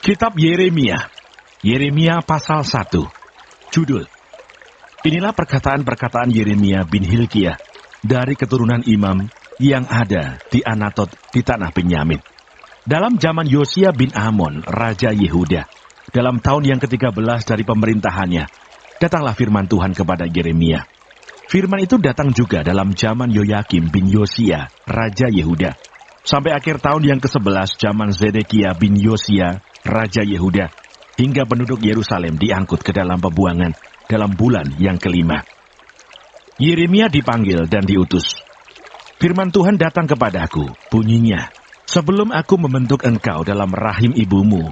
Kitab Yeremia. Yeremia pasal 1. Judul. Inilah perkataan-perkataan Yeremia bin Hilkiah dari keturunan imam yang ada di Anatot di tanah Benyamin. Dalam zaman Yosia bin Amon, Raja Yehuda, dalam tahun yang ke-13 dari pemerintahannya, datanglah firman Tuhan kepada Yeremia. Firman itu datang juga dalam zaman Yoyakim bin Yosia, Raja Yehuda, sampai akhir tahun yang ke-11 zaman Zedekia bin Yosia, Raja Yehuda, hingga penduduk Yerusalem diangkut ke dalam pembuangan dalam bulan yang ke-5. Yeremia dipanggil dan diutus. Firman Tuhan datang kepadaku, bunyinya, sebelum aku membentuk engkau dalam rahim ibumu,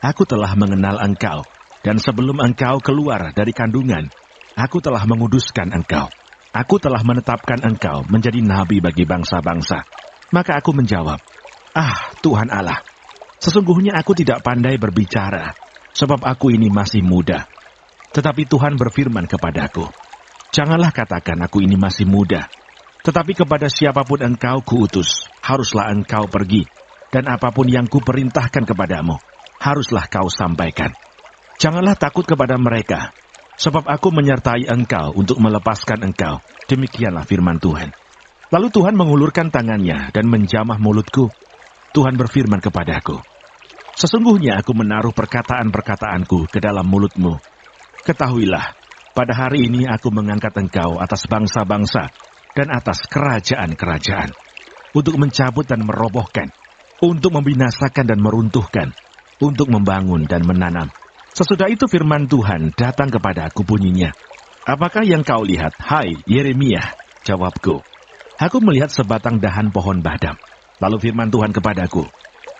aku telah mengenal engkau, dan sebelum engkau keluar dari kandungan, aku telah menguduskan engkau. Aku telah menetapkan engkau menjadi nabi bagi bangsa-bangsa. Maka aku menjawab, Tuhan Allah, sesungguhnya aku tidak pandai berbicara, sebab aku ini masih muda. Tetapi Tuhan berfirman kepadaku, janganlah katakan aku ini masih muda, tetapi kepada siapapun engkau kuutus, haruslah engkau pergi, dan apapun yang kuperintahkan kepadamu, haruslah kau sampaikan. Janganlah takut kepada mereka, sebab aku menyertai engkau untuk melepaskan engkau. Demikianlah firman Tuhan. Lalu Tuhan mengulurkan tangannya dan menjamah mulutku. Tuhan berfirman kepadaku, sesungguhnya aku menaruh perkataan-perkataanku ke dalam mulutmu. Ketahuilah, pada hari ini aku mengangkat engkau atas bangsa-bangsa dan atas kerajaan-kerajaan, untuk mencabut dan merobohkan, untuk membinasakan dan meruntuhkan, untuk membangun dan menanam. Sesudah itu firman Tuhan datang kepadaku bunyinya, apakah yang kau lihat, hai Yeremia? Jawabku, aku melihat sebatang dahan pohon badam. Lalu firman Tuhan kepadaku,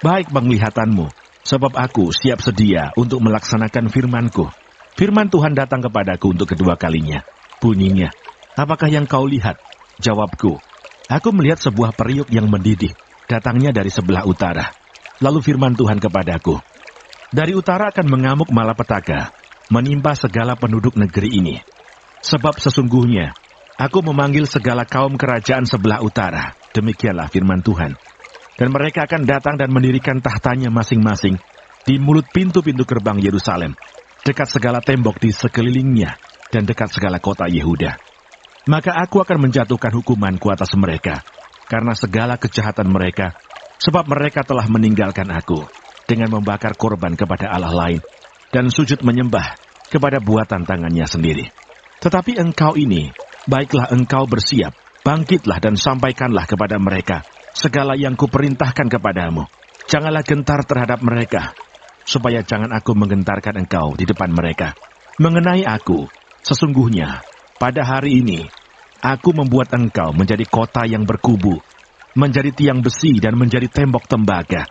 baik penglihatanmu, sebab aku siap sedia untuk melaksanakan firman-Ku. Firman Tuhan datang kepadaku untuk kedua kalinya. Bunyinya, apakah yang kau lihat? Jawabku, aku melihat sebuah periuk yang mendidih, datangnya dari sebelah utara. Lalu firman Tuhan kepadaku, dari utara akan mengamuk malapetaka, menimpa segala penduduk negeri ini. Sebab sesungguhnya, aku memanggil segala kaum kerajaan sebelah utara. Demikianlah firman Tuhan. Dan mereka akan datang dan mendirikan tahtanya masing-masing di mulut pintu-pintu gerbang Yerusalem, dekat segala tembok di sekelilingnya, dan dekat segala kota Yehuda. Maka aku akan menjatuhkan hukumanku atas mereka, karena segala kejahatan mereka, sebab mereka telah meninggalkan aku, dengan membakar korban kepada Allah lain, dan sujud menyembah kepada buatan tangannya sendiri. Tetapi engkau ini, baiklah engkau bersiap, bangkitlah dan sampaikanlah kepada mereka segala yang kuperintahkan kepadamu. Janganlah gentar terhadap mereka, supaya jangan aku menggentarkan engkau di depan mereka. Mengenai aku, sesungguhnya, pada hari ini, aku membuat engkau menjadi kota yang berkubu, menjadi tiang besi dan menjadi tembok tembaga,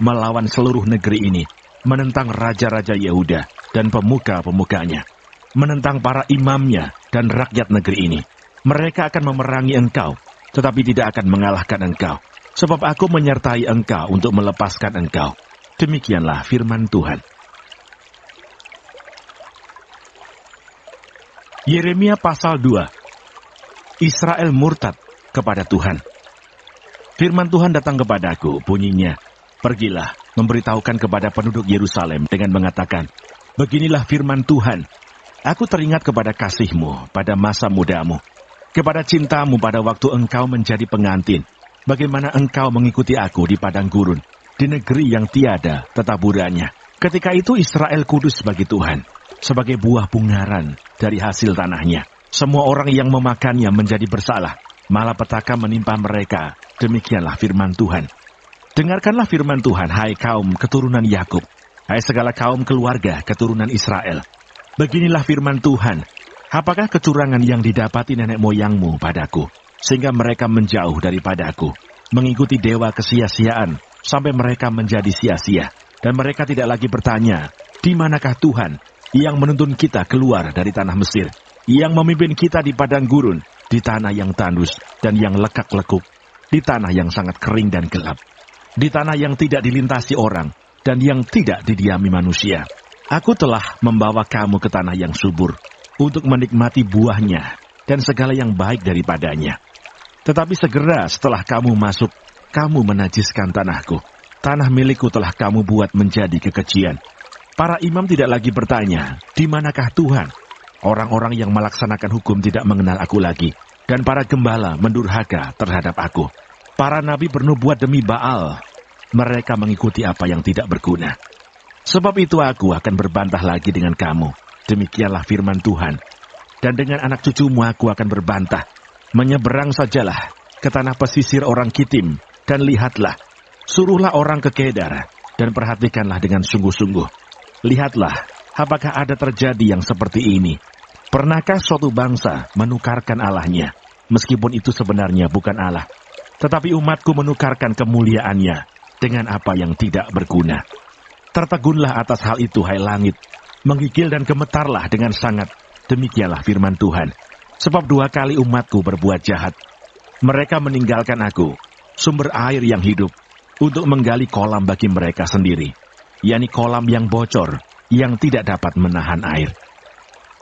melawan seluruh negeri ini, menentang raja-raja Yehuda dan pemuka-pemukanya, menentang para imamnya dan rakyat negeri ini. Mereka akan memerangi engkau, tetapi tidak akan mengalahkan engkau, sebab aku menyertai engkau untuk melepaskan engkau. Demikianlah firman Tuhan. Yeremia pasal 2. Israel murtad kepada Tuhan. Firman Tuhan datang kepadaku, bunyinya, pergilah, memberitahukan kepada penduduk Yerusalem dengan mengatakan, beginilah firman Tuhan, aku teringat kepada kasihmu pada masa mudamu, kepada cintamu pada waktu engkau menjadi pengantin, bagaimana engkau mengikuti aku di padang gurun, di negeri yang tiada tetaburannya. Ketika itu Israel kudus bagi Tuhan, sebagai buah bungaran dari hasil tanahnya. Semua orang yang memakannya menjadi bersalah, malapetaka menimpa mereka. Demikianlah firman Tuhan. Dengarkanlah firman Tuhan, hai kaum keturunan Yakub, hai segala kaum keluarga keturunan Israel. Beginilah firman Tuhan, apakah kecurangan yang didapati nenek moyangmu padaku, sehingga mereka menjauh daripadaku, mengikuti dewa kesia-siaan, sampai mereka menjadi sia-sia, dan mereka tidak lagi bertanya, di manakah Tuhan yang menuntun kita keluar dari tanah Mesir, yang memimpin kita di padang gurun, di tanah yang tandus dan yang lekak-lekuk, di tanah yang sangat kering dan gelap, di tanah yang tidak dilintasi orang, dan yang tidak didiami manusia. Aku telah membawa kamu ke tanah yang subur, untuk menikmati buahnya, dan segala yang baik daripadanya. Tetapi segera setelah kamu masuk, kamu menajiskan tanahku, tanah milikku telah kamu buat menjadi kekejian. Para imam tidak lagi bertanya, di manakah Tuhan? Orang-orang yang melaksanakan hukum tidak mengenal aku lagi, dan para gembala mendurhaka terhadap aku. Para nabi bernubuat demi Baal. Mereka mengikuti apa yang tidak berguna. Sebab itu aku akan berbantah lagi dengan kamu. Demikianlah firman Tuhan. Dan dengan anak cucumu aku akan berbantah. Menyeberang sajalah ke tanah pesisir orang Kitim, dan lihatlah, suruhlah orang ke Kedar, dan perhatikanlah dengan sungguh-sungguh. Lihatlah, apakah ada terjadi yang seperti ini? Pernahkah suatu bangsa menukarkan Allahnya, meskipun itu sebenarnya bukan Allah? Tetapi umatku menukarkan kemuliaannya dengan apa yang tidak berguna. Tertegunlah atas hal itu, hai langit, menggigil dan gemetarlah dengan sangat. Demikianlah firman Tuhan. Sebab 2 kali umatku berbuat jahat. Mereka meninggalkan aku, sumber air yang hidup, untuk menggali kolam bagi mereka sendiri, yakni kolam yang bocor, yang tidak dapat menahan air.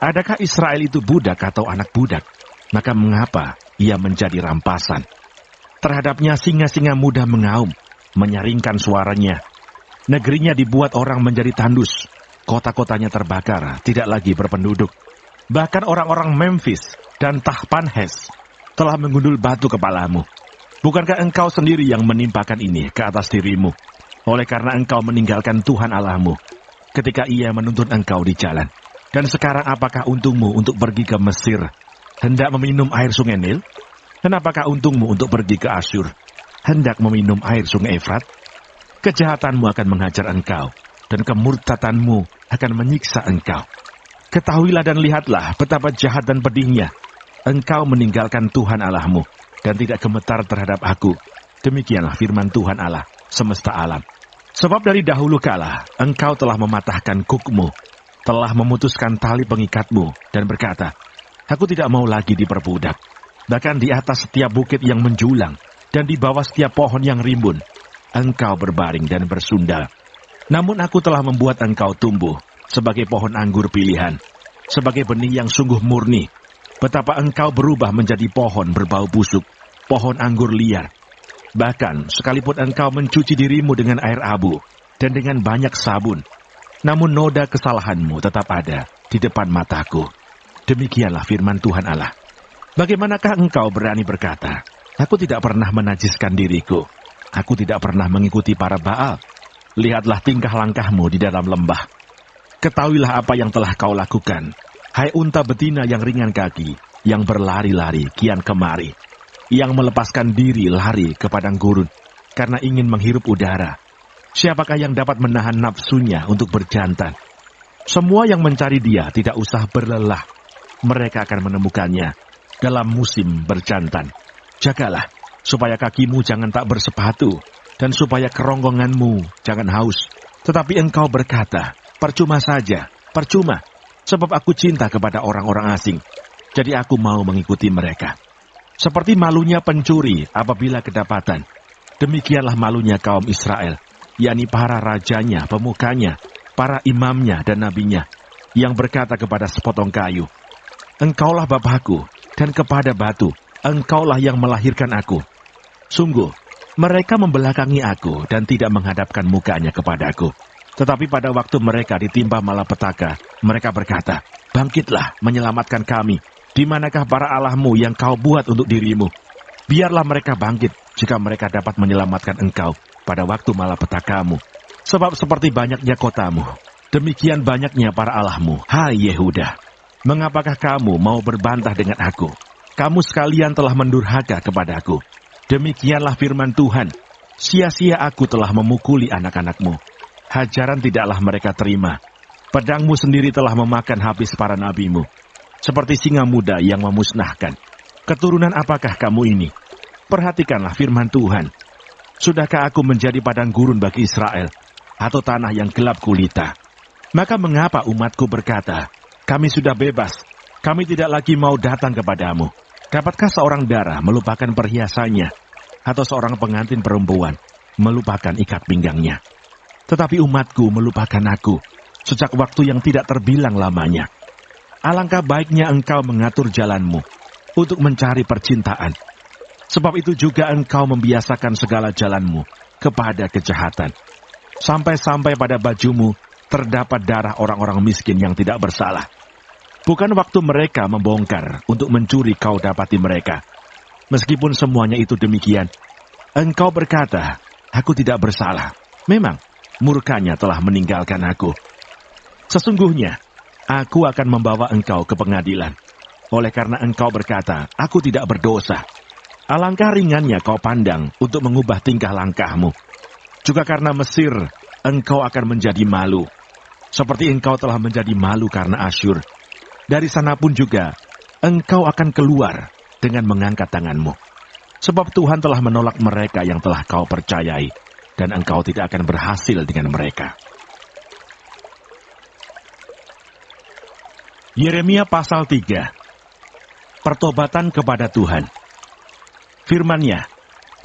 Adakah Israel itu budak atau anak budak? Maka mengapa ia menjadi rampasan? Terhadapnya singa-singa muda mengaum, menyaringkan suaranya. Negerinya dibuat orang menjadi tandus, kota-kotanya terbakar, tidak lagi berpenduduk. Bahkan orang-orang Memphis dan Tahpanhes telah menggundul batu kepalamu. Bukankah engkau sendiri yang menimpakan ini ke atas dirimu? Oleh karena engkau meninggalkan Tuhan Allahmu, ketika ia menuntun engkau di jalan. Dan sekarang apakah untungmu untuk pergi ke Mesir, hendak meminum air sungai Nil? Dan apakah untungmu untuk pergi ke Asyur, hendak meminum air sungai Efrat? Kejahatanmu akan menghajar engkau, dan kemurtadanmu akan menyiksa engkau. Ketahuilah dan lihatlah betapa jahat dan pedihnya. Engkau meninggalkan Tuhan Allahmu, dan tidak gemetar terhadap aku. Demikianlah firman Tuhan Allah, semesta alam. Sebab dari dahulu kala, engkau telah mematahkan kukmu, telah memutuskan tali pengikatmu, dan berkata, aku tidak mau lagi diperbudak. Bahkan di atas setiap bukit yang menjulang, dan di bawah setiap pohon yang rimbun, engkau berbaring dan bersundal. Namun aku telah membuat engkau tumbuh sebagai pohon anggur pilihan, sebagai benih yang sungguh murni. Betapa engkau berubah menjadi pohon berbau busuk, pohon anggur liar. Bahkan sekalipun engkau mencuci dirimu dengan air abu dan dengan banyak sabun, namun noda kesalahanmu tetap ada di depan mataku. Demikianlah firman Tuhan Allah. Bagaimanakah engkau berani berkata, aku tidak pernah menajiskan diriku, aku tidak pernah mengikuti para Baal? Lihatlah tingkah langkahmu di dalam lembah. Ketahuilah apa yang telah kau lakukan, hai unta betina yang ringan kaki, yang berlari-lari kian kemari, yang melepaskan diri lari ke padang gurun, karena ingin menghirup udara. Siapakah yang dapat menahan nafsunya untuk berjantan? Semua yang mencari dia tidak usah berlelah, mereka akan menemukannya dalam musim berjantan. Jagalah, supaya kakimu jangan tak bersepatu, dan supaya kerongkonganmu jangan haus. Tetapi engkau berkata, percuma saja, percuma, sebab aku cinta kepada orang-orang asing, jadi aku mau mengikuti mereka. Seperti malunya pencuri apabila kedapatan, demikianlah malunya kaum Israel, yakni para rajanya, pemukanya, para imamnya dan nabinya, yang berkata kepada sepotong kayu, engkaulah Bapakku, dan kepada batu, engkaulah yang melahirkan aku. Sungguh, mereka membelakangi aku dan tidak menghadapkan mukanya kepadaku. Tetapi pada waktu mereka ditimpa malapetaka, mereka berkata, bangkitlah menyelamatkan kami. Di manakah para Allahmu yang kau buat untuk dirimu? Biarlah mereka bangkit jika mereka dapat menyelamatkan engkau pada waktu malapetakamu. Sebab seperti banyaknya kotamu, demikian banyaknya para Allahmu, hai Yehuda. Mengapakah kamu mau berbantah dengan aku? Kamu sekalian telah mendurhaka kepadaku. Demikianlah firman Tuhan, sia-sia aku telah memukuli anak-anakmu. Hajaran tidaklah mereka terima. Pedangmu sendiri telah memakan habis para nabimu. Seperti singa muda yang memusnahkan. Keturunan apakah kamu ini? Perhatikanlah firman Tuhan. Sudahkah aku menjadi padang gurun bagi Israel, atau tanah yang gelap gulita? Maka mengapa umatku berkata, kami sudah bebas, kami tidak lagi mau datang kepadamu? Dapatkah seorang dara melupakan perhiasannya, atau seorang pengantin perempuan melupakan ikat pinggangnya? Tetapi umatku melupakan aku, sejak waktu yang tidak terbilang lamanya. Alangkah baiknya engkau mengatur jalanmu, untuk mencari percintaan. Sebab itu juga engkau membiasakan segala jalanmu, kepada kejahatan. Sampai-sampai pada bajumu terdapat darah orang-orang miskin yang tidak bersalah. Bukan waktu mereka membongkar untuk mencuri kau dapati mereka. Meskipun semuanya itu demikian, engkau berkata, aku tidak bersalah. Memang, murkanya telah meninggalkan aku. Sesungguhnya, aku akan membawa engkau ke pengadilan. Oleh karena engkau berkata, aku tidak berdosa. Alangkah ringannya kau pandang untuk mengubah tingkah langkahmu. Juga karena Mesir, engkau akan menjadi malu. Seperti engkau telah menjadi malu karena Asyur. Dari sana pun juga, engkau akan keluar dengan mengangkat tanganmu. Sebab Tuhan telah menolak mereka yang telah kau percayai, dan engkau tidak akan berhasil dengan mereka. Yeremia pasal 3. Pertobatan kepada Tuhan. Firman-Nya,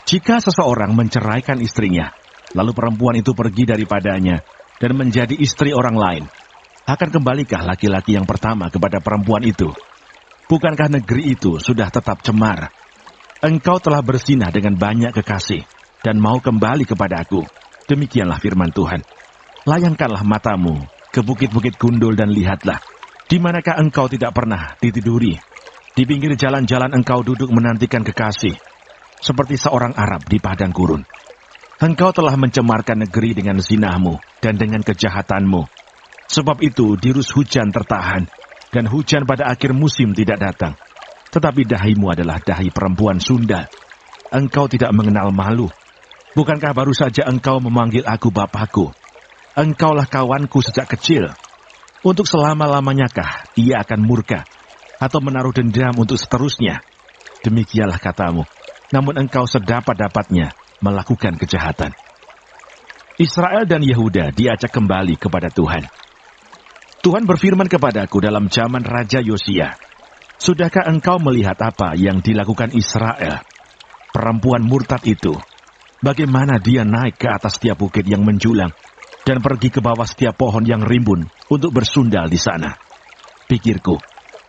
jika seseorang menceraikan istrinya, lalu perempuan itu pergi daripadanya dan menjadi istri orang lain, akan kembalikah laki-laki yang pertama kepada perempuan itu? Bukankah negeri itu sudah tetap cemar? Engkau telah bersinah dengan banyak kekasih dan mau kembali kepada aku. Demikianlah firman Tuhan. Layangkanlah matamu ke bukit-bukit gundul dan lihatlah, di manakah engkau tidak pernah ditiduri. Di pinggir jalan-jalan engkau duduk menantikan kekasih, seperti seorang Arab di padang gurun. Engkau telah mencemarkan negeri dengan zinahmu dan dengan kejahatanmu. Sebab itu dirus hujan tertahan, dan hujan pada akhir musim tidak datang. Tetapi dahimu adalah dahi perempuan Sunda. Engkau tidak mengenal malu. Bukankah baru saja engkau memanggil aku Bapakku? Engkaulah kawanku sejak kecil. Untuk selama-lamanyakah ia akan murka, atau menaruh dendam untuk seterusnya? Demikianlah katamu, namun engkau sedapat-dapatnya melakukan kejahatan. Israel dan Yehuda diajak kembali kepada Tuhan. Tuhan berfirman kepadaku dalam zaman Raja Yosia, sudahkah engkau melihat apa yang dilakukan Israel? Perempuan murtad itu, bagaimana dia naik ke atas setiap bukit yang menjulang, dan pergi ke bawah setiap pohon yang rimbun untuk bersundal di sana. Pikirku,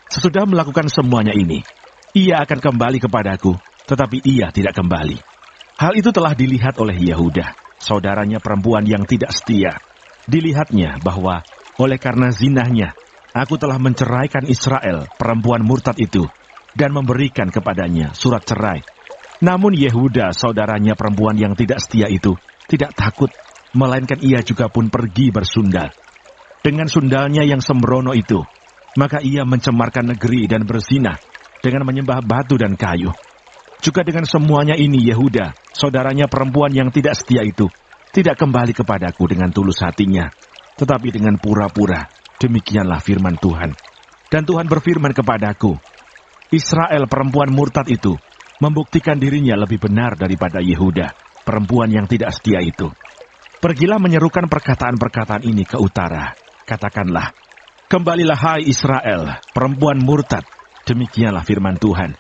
sesudah melakukan semuanya ini, ia akan kembali kepadaku, tetapi ia tidak kembali. Hal itu telah dilihat oleh Yehuda, saudaranya perempuan yang tidak setia. Dilihatnya bahwa oleh karena zinahnya, aku telah menceraikan Israel, perempuan murtad itu, dan memberikan kepadanya surat cerai. Namun Yehuda, saudaranya perempuan yang tidak setia itu, tidak takut, melainkan ia juga pun pergi bersundal. Dengan sundalnya yang sembrono itu, maka ia mencemarkan negeri dan berzinah dengan menyembah batu dan kayu. Juga dengan semuanya ini Yehuda, saudaranya perempuan yang tidak setia itu, tidak kembali kepadaku dengan tulus hatinya, tetapi dengan pura-pura. Demikianlah firman Tuhan. Dan Tuhan berfirman kepadaku, Israel perempuan murtad itu membuktikan dirinya lebih benar daripada Yehuda, perempuan yang tidak setia itu. Pergilah menyerukan perkataan-perkataan ini ke utara. Katakanlah, kembalilah hai Israel, perempuan murtad. Demikianlah firman Tuhan.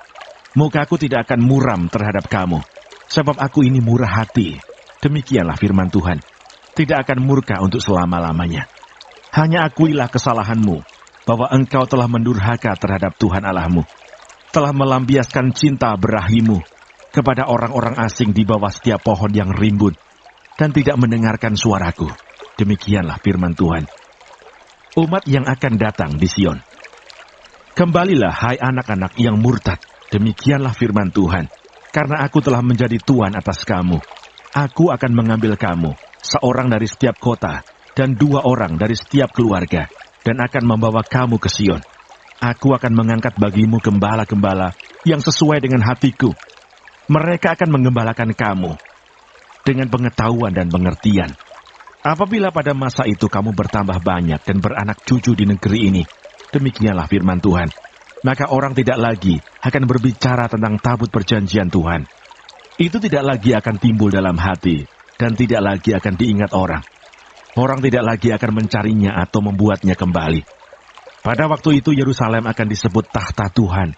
Mukaku tidak akan muram terhadap kamu, sebab aku ini murah hati. Demikianlah firman Tuhan. Tidak akan murka untuk selama-lamanya. Hanya akuilah kesalahanmu, bahwa engkau telah mendurhaka terhadap Tuhan Allahmu, telah melampiaskan cinta berahimu kepada orang-orang asing di bawah setiap pohon yang rimbun, dan tidak mendengarkan suaraku. Demikianlah firman Tuhan. Umat yang akan datang di Sion. Kembalilah hai anak-anak yang murtad. Demikianlah firman Tuhan. Karena aku telah menjadi tuan atas kamu. Aku akan mengambil kamu, seorang dari setiap kota, dan 2 orang dari setiap keluarga, dan akan membawa kamu ke Sion. Aku akan mengangkat bagimu gembala-gembala yang sesuai dengan hatiku. Mereka akan menggembalakan kamu dengan pengetahuan dan pengertian. Apabila pada masa itu kamu bertambah banyak dan beranak cucu di negeri ini, demikianlah firman Tuhan, maka orang tidak lagi akan berbicara tentang tabut perjanjian Tuhan. Itu tidak lagi akan timbul dalam hati, dan tidak lagi akan diingat orang. Orang tidak lagi akan mencarinya atau membuatnya kembali. Pada waktu itu Yerusalem akan disebut tahta Tuhan,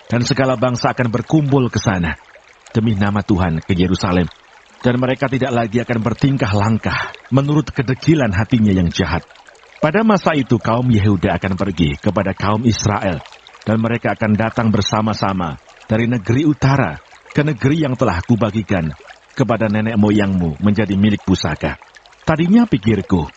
dan segala bangsa akan berkumpul ke sana demi nama Tuhan ke Yerusalem. Dan mereka tidak lagi akan bertingkah langkah menurut kedegilan hatinya yang jahat. Pada masa itu kaum Yehuda akan pergi kepada kaum Israel, dan mereka akan datang bersama-sama dari negeri utara ke negeri yang telah kubagikan kepada nenek moyangmu menjadi milik pusaka. Tadinya pikirku,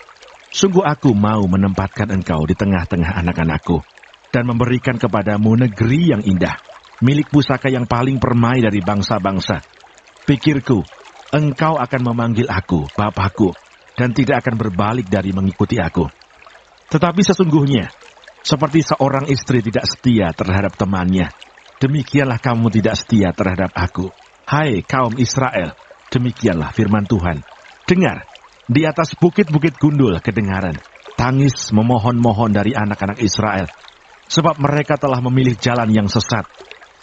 sungguh aku mau menempatkan engkau di tengah-tengah anak-anakku, dan memberikan kepadamu negeri yang indah, milik pusaka yang paling permai dari bangsa-bangsa. Pikirku, engkau akan memanggil aku, Bapakku, dan tidak akan berbalik dari mengikuti aku. Tetapi sesungguhnya, seperti seorang istri tidak setia terhadap temannya, demikianlah kamu tidak setia terhadap aku. Hai kaum Israel, demikianlah firman Tuhan. Dengar, di atas bukit-bukit gundul kedengaran tangis memohon-mohon dari anak-anak Israel, sebab mereka telah memilih jalan yang sesat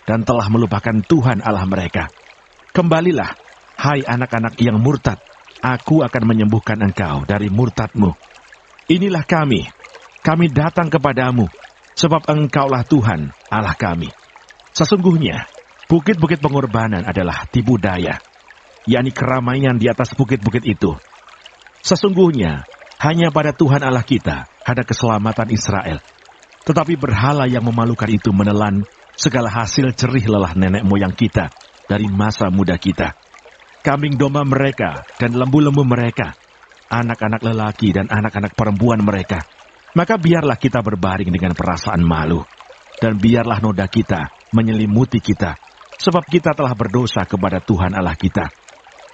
dan telah melupakan Tuhan Allah mereka. Kembalilah, hai anak-anak yang murtad, aku akan menyembuhkan engkau dari murtadmu. Inilah kami datang kepadamu, sebab engkaulah Tuhan Allah kami. Sesungguhnya, bukit-bukit pengorbanan adalah tipu daya, yakni keramaian di atas bukit-bukit itu. Sesungguhnya, hanya pada Tuhan Allah kita ada keselamatan Israel. Tetapi berhala yang memalukan itu menelan segala hasil jerih lelah nenek moyang kita dari masa muda kita. Kambing domba mereka dan lembu-lembu mereka, anak-anak lelaki dan anak-anak perempuan mereka. Maka biarlah kita berbaring dengan perasaan malu, dan biarlah noda kita menyelimuti kita, sebab kita telah berdosa kepada Tuhan Allah kita,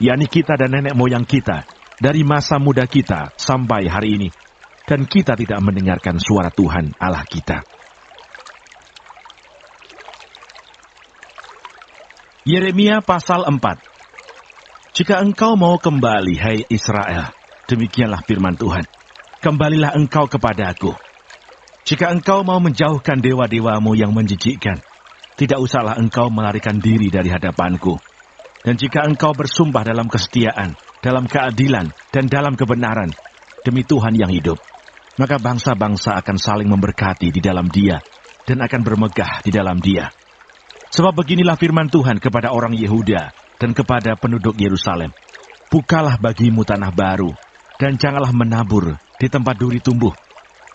yakni kita dan nenek moyang kita, dari masa muda kita sampai hari ini, dan kita tidak mendengarkan suara Tuhan Allah kita. Yeremia pasal 4. Jika engkau mau kembali, hai Israel, demikianlah firman Tuhan, kembalilah engkau kepadaku. Jika engkau mau menjauhkan dewa-dewamu yang menjijikkan, tidak usahlah engkau melarikan diri dari hadapanku. Dan jika engkau bersumpah dalam kesetiaan, dalam keadilan, dan dalam kebenaran, demi Tuhan yang hidup, maka bangsa-bangsa akan saling memberkati di dalam Dia, dan akan bermegah di dalam Dia. Sebab beginilah firman Tuhan kepada orang Yehuda dan kepada penduduk Yerusalem. Bukalah bagimu tanah baru, dan janganlah menabur di tempat duri tumbuh.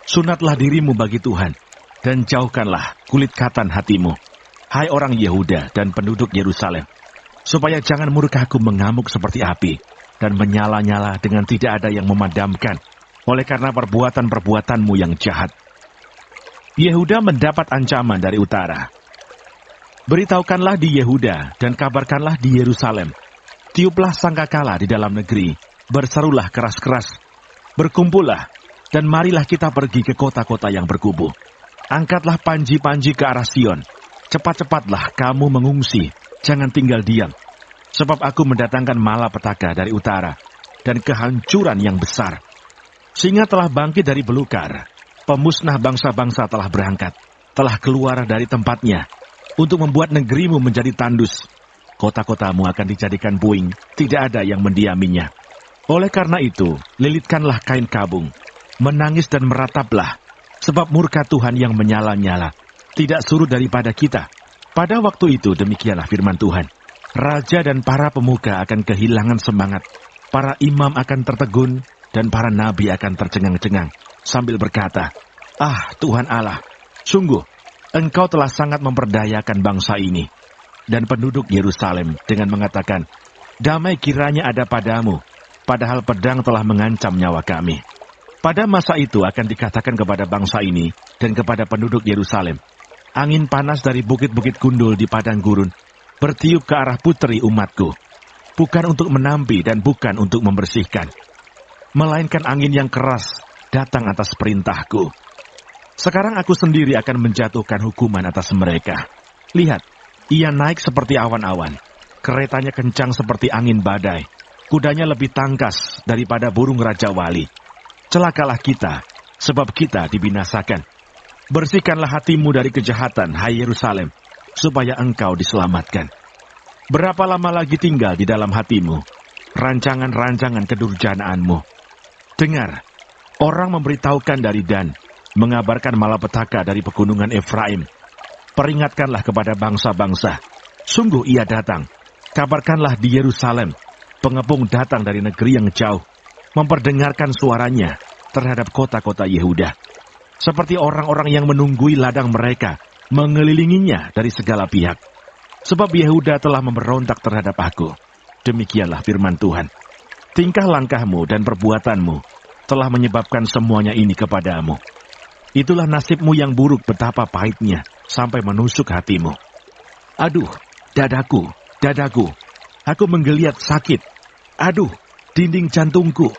Sunatlah dirimu bagi Tuhan, dan jauhkanlah kulit katan hatimu, hai orang Yehuda dan penduduk Yerusalem, supaya jangan murkaku mengamuk seperti api, dan menyala-nyala dengan tidak ada yang memadamkan, oleh karena perbuatan-perbuatanmu yang jahat. Yehuda mendapat ancaman dari utara. Beritahukanlah di Yehuda, dan kabarkanlah di Yerusalem. Tiuplah sangkakala di dalam negeri, berserulah keras-keras, berkumpullah, dan marilah kita pergi ke kota-kota yang berkubu. Angkatlah panji-panji ke arah Sion, cepat-cepatlah kamu mengungsi, jangan tinggal diam. Sebab aku mendatangkan malapetaka dari utara, dan kehancuran yang besar. Singa telah bangkit dari belukar, pemusnah bangsa-bangsa telah berangkat, telah keluar dari tempatnya, untuk membuat negerimu menjadi tandus. Kota-kotamu akan dijadikan puing, tidak ada yang mendiaminya. Oleh karena itu, lilitkanlah kain kabung, menangis dan merataplah, sebab murka Tuhan yang menyala-nyala tidak surut daripada kita. Pada waktu itu demikianlah firman Tuhan, raja dan para pemuka akan kehilangan semangat, para imam akan tertegun, dan para nabi akan tercengang-cengang, sambil berkata, "Ah Tuhan Allah, sungguh, Engkau telah sangat memperdayakan bangsa ini." Dan penduduk Yerusalem dengan mengatakan, "Damai kiranya ada padamu, padahal pedang telah mengancam nyawa kami." Pada masa itu akan dikatakan kepada bangsa ini dan kepada penduduk Yerusalem, "Angin panas dari bukit-bukit gundul di padang gurun bertiup ke arah putri umatku, bukan untuk menampi dan bukan untuk membersihkan, melainkan angin yang keras datang atas perintahku. Sekarang aku sendiri akan menjatuhkan hukuman atas mereka. Lihat, ia naik seperti awan-awan, keretanya kencang seperti angin badai, kudanya lebih tangkas daripada burung Raja Wali. Celakalah kita, sebab kita dibinasakan. Bersihkanlah hatimu dari kejahatan, hai Yerusalem, supaya engkau diselamatkan. Berapa lama lagi tinggal di dalam hatimu rancangan-rancangan kedurjanaanmu? Dengar, orang memberitahukan dari Dan, mengabarkan malapetaka dari pegunungan Efraim. Peringatkanlah kepada bangsa-bangsa, sungguh ia datang. Kabarkanlah di Yerusalem, pengepung datang dari negeri yang jauh, memperdengarkan suaranya terhadap kota-kota Yehuda. Seperti orang-orang yang menunggui ladang mereka, mengelilinginya dari segala pihak. Sebab Yehuda telah memberontak terhadap aku. Demikianlah firman Tuhan. Tingkah langkahmu dan perbuatanmu telah menyebabkan semuanya ini kepadamu. Itulah nasibmu yang buruk, betapa pahitnya, sampai menusuk hatimu. Aduh, dadaku, dadaku, aku menggeliat sakit. Aduh, dinding jantungku,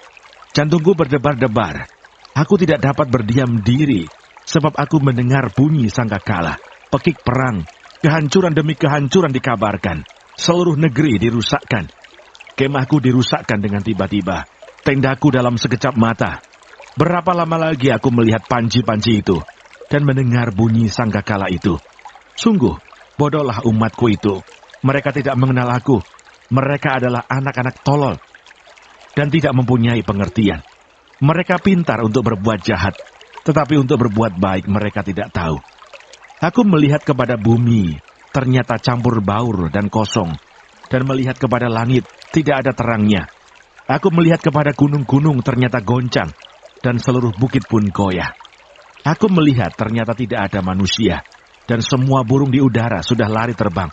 jantungku berdebar-debar. Aku tidak dapat berdiam diri, sebab aku mendengar bunyi sangkakala, pekik perang, kehancuran demi kehancuran dikabarkan. Seluruh negeri dirusakkan. Kemahku dirusakkan dengan tiba-tiba. Tendaku dalam sekejap mata. Berapa lama lagi aku melihat panji-panji itu dan mendengar bunyi sangkakala itu. Sungguh, bodohlah umatku itu. Mereka tidak mengenal aku. Mereka adalah anak-anak tolol dan tidak mempunyai pengertian. Mereka pintar untuk berbuat jahat, tetapi untuk berbuat baik mereka tidak tahu. Aku melihat kepada bumi, ternyata campur baur dan kosong, dan melihat kepada langit, tidak ada terangnya. Aku melihat kepada gunung-gunung, ternyata goncang, dan seluruh bukit pun goyah. Aku melihat ternyata tidak ada manusia, dan semua burung di udara sudah lari terbang.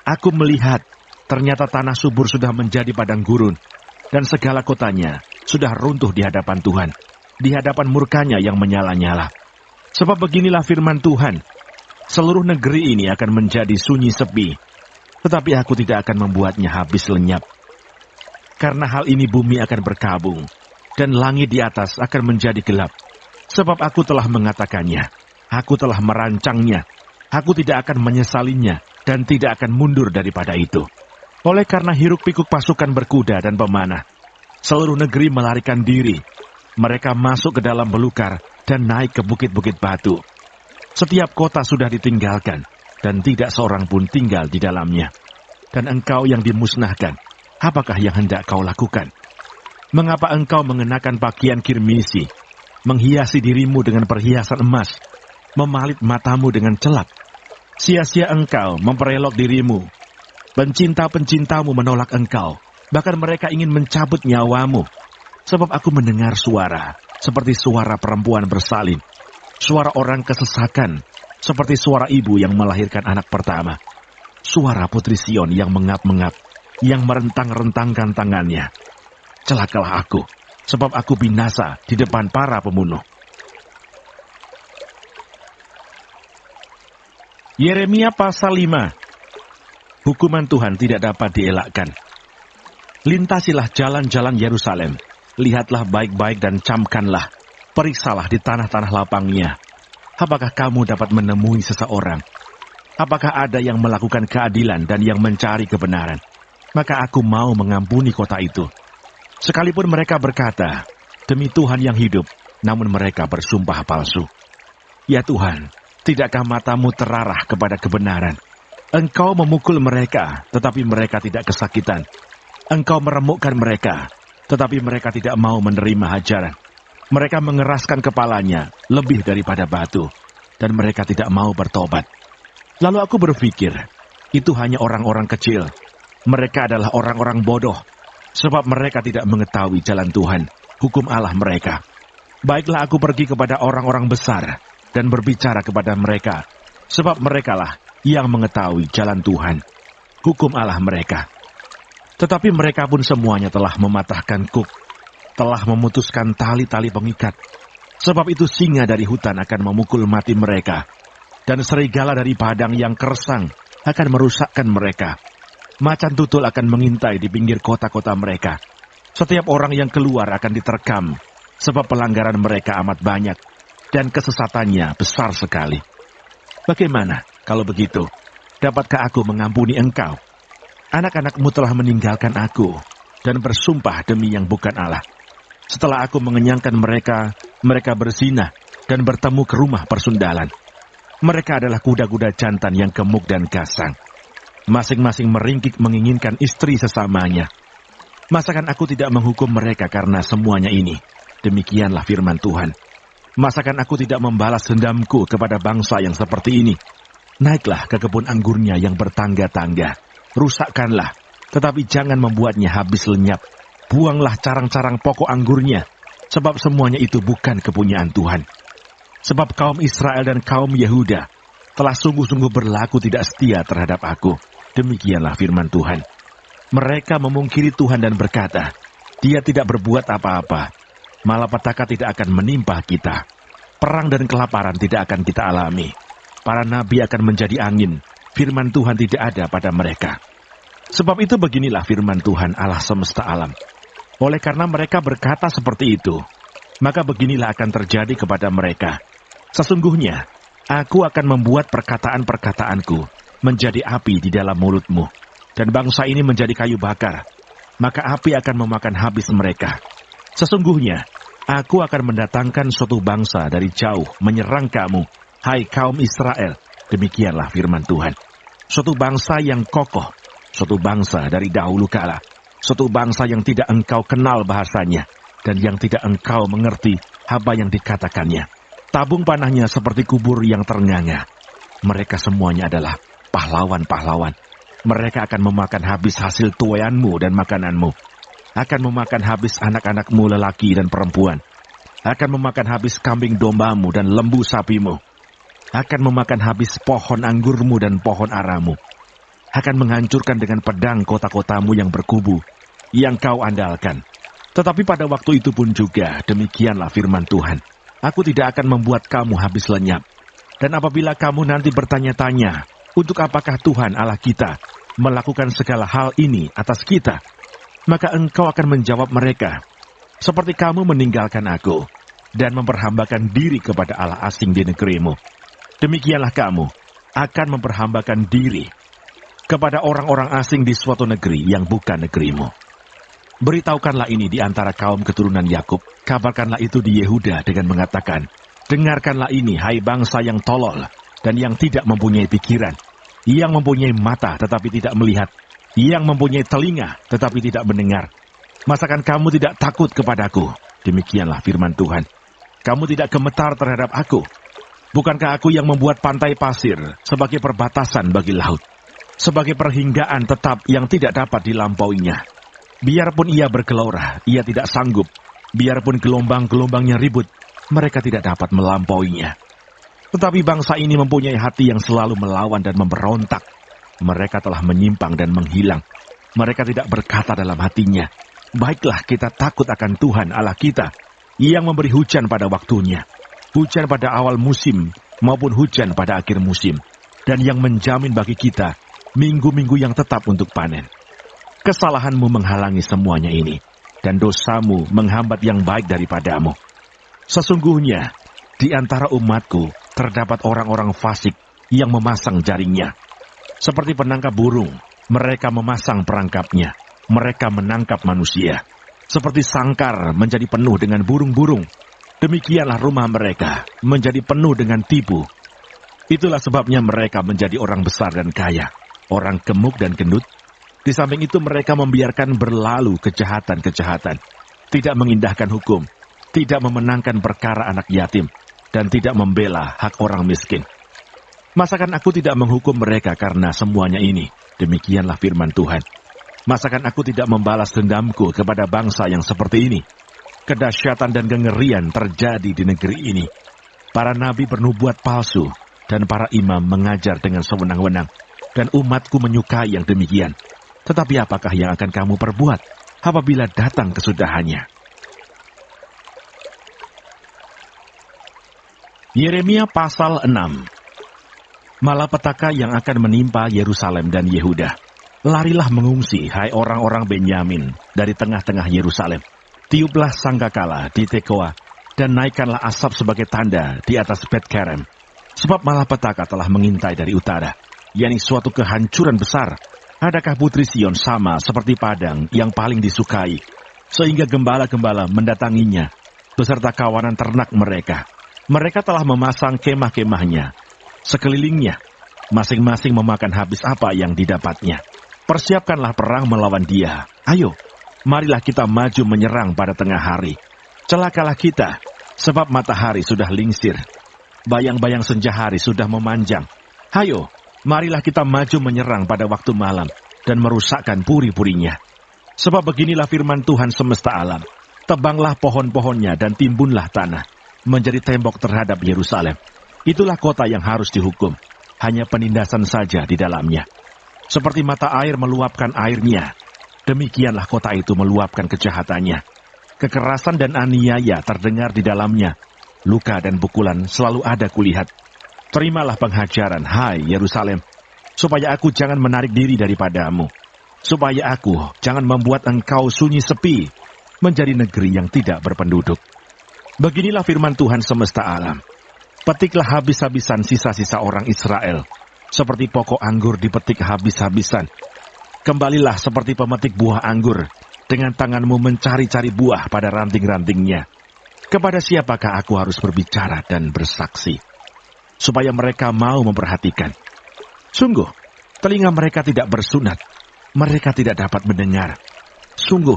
Aku melihat ternyata tanah subur sudah menjadi padang gurun, dan segala kotanya sudah runtuh di hadapan Tuhan, di hadapan murkanya yang menyala-nyala. Sebab beginilah firman Tuhan, seluruh negeri ini akan menjadi sunyi sepi, tetapi aku tidak akan membuatnya habis lenyap. Karena hal ini bumi akan berkabung, dan langit di atas akan menjadi gelap. Sebab aku telah mengatakannya, aku telah merancangnya, aku tidak akan menyesalinya, dan tidak akan mundur daripada itu. Oleh karena hiruk-pikuk pasukan berkuda dan pemanah, seluruh negeri melarikan diri. Mereka masuk ke dalam belukar dan naik ke bukit-bukit batu. Setiap kota sudah ditinggalkan, dan tidak seorang pun tinggal di dalamnya. Dan engkau yang dimusnahkan, apakah yang hendak kau lakukan? Mengapa engkau mengenakan pakaian kirmisi, menghiasi dirimu dengan perhiasan emas, memalit matamu dengan celak? Sia-sia engkau memperelok dirimu. Pencinta-pencintamu menolak engkau, bahkan mereka ingin mencabut nyawamu. Sebab aku mendengar suara, seperti suara perempuan bersalin. Suara orang kesesakan, seperti suara ibu yang melahirkan anak pertama. Suara putri Sion yang mengap-mengap, yang merentang-rentangkan tangannya. Celakalah aku, sebab aku binasa di depan para pembunuh. Yeremia pasal 5. Hukuman Tuhan tidak dapat dielakkan. Lintasilah jalan-jalan Yerusalem, lihatlah baik-baik dan camkanlah. Periksalah di tanah-tanah lapangnya. Apakah kamu dapat menemui seseorang? Apakah ada yang melakukan keadilan dan yang mencari kebenaran? Maka aku mau mengampuni kota itu. Sekalipun mereka berkata, demi Tuhan yang hidup, namun mereka bersumpah palsu. Ya Tuhan, tidakkah matamu terarah kepada kebenaran? Engkau memukul mereka, tetapi mereka tidak kesakitan. Engkau meremukkan mereka, tetapi mereka tidak mau menerima hajaran. Mereka mengeraskan kepalanya lebih daripada batu, dan mereka tidak mau bertobat. Lalu aku berpikir, itu hanya orang-orang kecil. Mereka adalah orang-orang bodoh, sebab mereka tidak mengetahui jalan Tuhan, hukum Allah mereka. Baiklah aku pergi kepada orang-orang besar, dan berbicara kepada mereka, sebab merekalah yang mengetahui jalan Tuhan, hukum Allah mereka. Tetapi mereka pun semuanya telah mematahkan kuk, telah memutuskan tali-tali pengikat. Sebab itu singa dari hutan akan memukul mati mereka, dan serigala dari padang yang kersang akan merusakkan mereka. Macan tutul akan mengintai di pinggir kota-kota mereka. Setiap orang yang keluar akan diterkam, sebab pelanggaran mereka amat banyak, dan kesesatannya besar sekali. Bagaimana kalau begitu? Dapatkah aku mengampuni engkau? Anak-anakmu telah meninggalkan aku, dan bersumpah demi yang bukan Allah. Setelah aku mengenyangkan mereka, mereka berzina dan bertemu ke rumah persundalan. Mereka adalah kuda-kuda jantan yang gemuk dan gasang. Masing-masing meringkik menginginkan istri sesamanya. Masakan aku tidak menghukum mereka karena semuanya ini? Demikianlah firman Tuhan. Masakan aku tidak membalas dendamku kepada bangsa yang seperti ini? Naiklah ke kebun anggurnya yang bertangga-tangga. Rusakkanlah, tetapi jangan membuatnya habis lenyap. Buanglah carang-carang pokok anggurnya, sebab semuanya itu bukan kepunyaan Tuhan. Sebab kaum Israel dan kaum Yehuda telah sungguh-sungguh berlaku tidak setia terhadap aku. Demikianlah firman Tuhan. Mereka memungkiri Tuhan dan berkata, Dia tidak berbuat apa-apa. Malapetaka tidak akan menimpa kita. Perang dan kelaparan tidak akan kita alami. Para nabi akan menjadi angin. Firman Tuhan tidak ada pada mereka. Sebab itu beginilah firman Tuhan Allah semesta alam. Oleh karena mereka berkata seperti itu, maka beginilah akan terjadi kepada mereka. Sesungguhnya, aku akan membuat perkataan-perkataanku menjadi api di dalam mulutmu, dan bangsa ini menjadi kayu bakar, maka api akan memakan habis mereka. Sesungguhnya, aku akan mendatangkan suatu bangsa dari jauh menyerang kamu, hai kaum Israel. Demikianlah firman Tuhan. Suatu bangsa yang kokoh, suatu bangsa dari dahulu kala, suatu bangsa yang tidak engkau kenal bahasanya, dan yang tidak engkau mengerti apa yang dikatakannya. Tabung panahnya seperti kubur yang ternganga. Mereka semuanya adalah pahlawan-pahlawan. Mereka akan memakan habis hasil tuaianmu dan makananmu. Akan memakan habis anak-anakmu lelaki dan perempuan. Akan memakan habis kambing dombamu dan lembu sapimu. Akan memakan habis pohon anggurmu dan pohon aramu. Akan menghancurkan dengan pedang kota-kotamu yang berkubu, yang kau andalkan. Tetapi pada waktu itu pun juga, demikianlah firman Tuhan. Aku tidak akan membuat kamu habis lenyap. Dan apabila kamu nanti bertanya-tanya, untuk apakah Tuhan Allah kita melakukan segala hal ini atas kita? Maka engkau akan menjawab mereka, seperti kamu meninggalkan aku, dan memperhambakan diri kepada Allah asing di negerimu. Demikianlah kamu akan memperhambakan diri kepada orang-orang asing di suatu negeri yang bukan negerimu. Beritahukanlah ini di antara kaum keturunan Yakub, kabarkanlah itu di Yehuda dengan mengatakan, dengarkanlah ini, hai bangsa yang tolol dan yang tidak mempunyai pikiran, yang mempunyai mata tetapi tidak melihat, yang mempunyai telinga tetapi tidak mendengar. Masakan kamu tidak takut kepadaku? Demikianlah firman Tuhan. Kamu tidak gemetar terhadap aku? Bukankah aku yang membuat pantai pasir sebagai perbatasan bagi laut, sebagai perhinggaan tetap yang tidak dapat dilampauinya? Biarpun ia bergelora, ia tidak sanggup. Biarpun gelombang-gelombangnya ribut, mereka tidak dapat melampauinya. Tetapi bangsa ini mempunyai hati yang selalu melawan dan memberontak. Mereka telah menyimpang dan menghilang. Mereka tidak berkata dalam hatinya, baiklah kita takut akan Tuhan Allah kita, yang memberi hujan pada waktunya, hujan pada awal musim maupun hujan pada akhir musim, dan yang menjamin bagi kita minggu-minggu yang tetap untuk panen. Kesalahanmu menghalangi semuanya ini, dan dosamu menghambat yang baik daripadamu. Sesungguhnya, di antara umatku terdapat orang-orang fasik yang memasang jaringnya. Seperti penangkap burung, mereka memasang perangkapnya. Mereka menangkap manusia. Seperti sangkar menjadi penuh dengan burung-burung, demikianlah rumah mereka menjadi penuh dengan tipu. Itulah sebabnya mereka menjadi orang besar dan kaya, orang gemuk dan gendut. Di samping itu mereka membiarkan berlalu kejahatan-kejahatan, tidak mengindahkan hukum, tidak memenangkan perkara anak yatim, dan tidak membela hak orang miskin. Masakan aku tidak menghukum mereka karena semuanya ini? Demikianlah firman Tuhan. Masakan aku tidak membalas dendamku kepada bangsa yang seperti ini? Kedahsyatan dan kengerian terjadi di negeri ini. Para nabi bernubuat palsu, dan para imam mengajar dengan sewenang-wenang, dan umatku menyukai yang demikian. Tetapi apakah yang akan kamu perbuat apabila datang kesudahannya? Yeremia pasal 6. Malapetaka yang akan menimpa Yerusalem dan Yehuda. Larilah mengungsi, hai orang-orang Benyamin, dari tengah-tengah Yerusalem. Tiuplah sangkakala di Tekoa, dan naikkanlah asap sebagai tanda di atas Bet-Kerem. Sebab malapetaka telah mengintai dari utara, yakni suatu kehancuran besar. Adakah putri Sion sama seperti padang yang paling disukai, sehingga gembala-gembala mendatanginya, beserta kawanan ternak mereka. Mereka telah memasang kemah-kemahnya sekelilingnya, masing-masing memakan habis apa yang didapatnya. Persiapkanlah perang melawan dia. Ayo, marilah kita maju menyerang pada tengah hari. Celakalah kita, sebab matahari sudah lingsir. Bayang-bayang senja hari sudah memanjang. Ayo, marilah kita maju menyerang pada waktu malam dan merusakkan puri-purinya. Sebab beginilah firman Tuhan semesta alam. Tebanglah pohon-pohonnya dan timbunlah tanah, menjadi tembok terhadap Yerusalem. Itulah kota yang harus dihukum. Hanya penindasan saja di dalamnya. Seperti mata air meluapkan airnya, Demikianlah kota itu meluapkan kejahatannya. Kekerasan dan aniaya terdengar di dalamnya. Luka dan pukulan selalu ada kulihat. Terimalah penghajaran, hai Yerusalem, supaya aku jangan menarik diri daripadamu. Supaya aku jangan membuat engkau sunyi sepi, menjadi negeri yang tidak berpenduduk. Beginilah firman Tuhan semesta alam. Petiklah habis-habisan sisa-sisa orang Israel, seperti pokok anggur dipetik habis-habisan. Kembalilah seperti pemetik buah anggur, dengan tanganmu mencari-cari buah pada ranting-rantingnya. Kepada siapakah aku harus berbicara dan bersaksi? Supaya mereka mau memperhatikan. Sungguh, telinga mereka tidak bersunat. Mereka tidak dapat mendengar. Sungguh,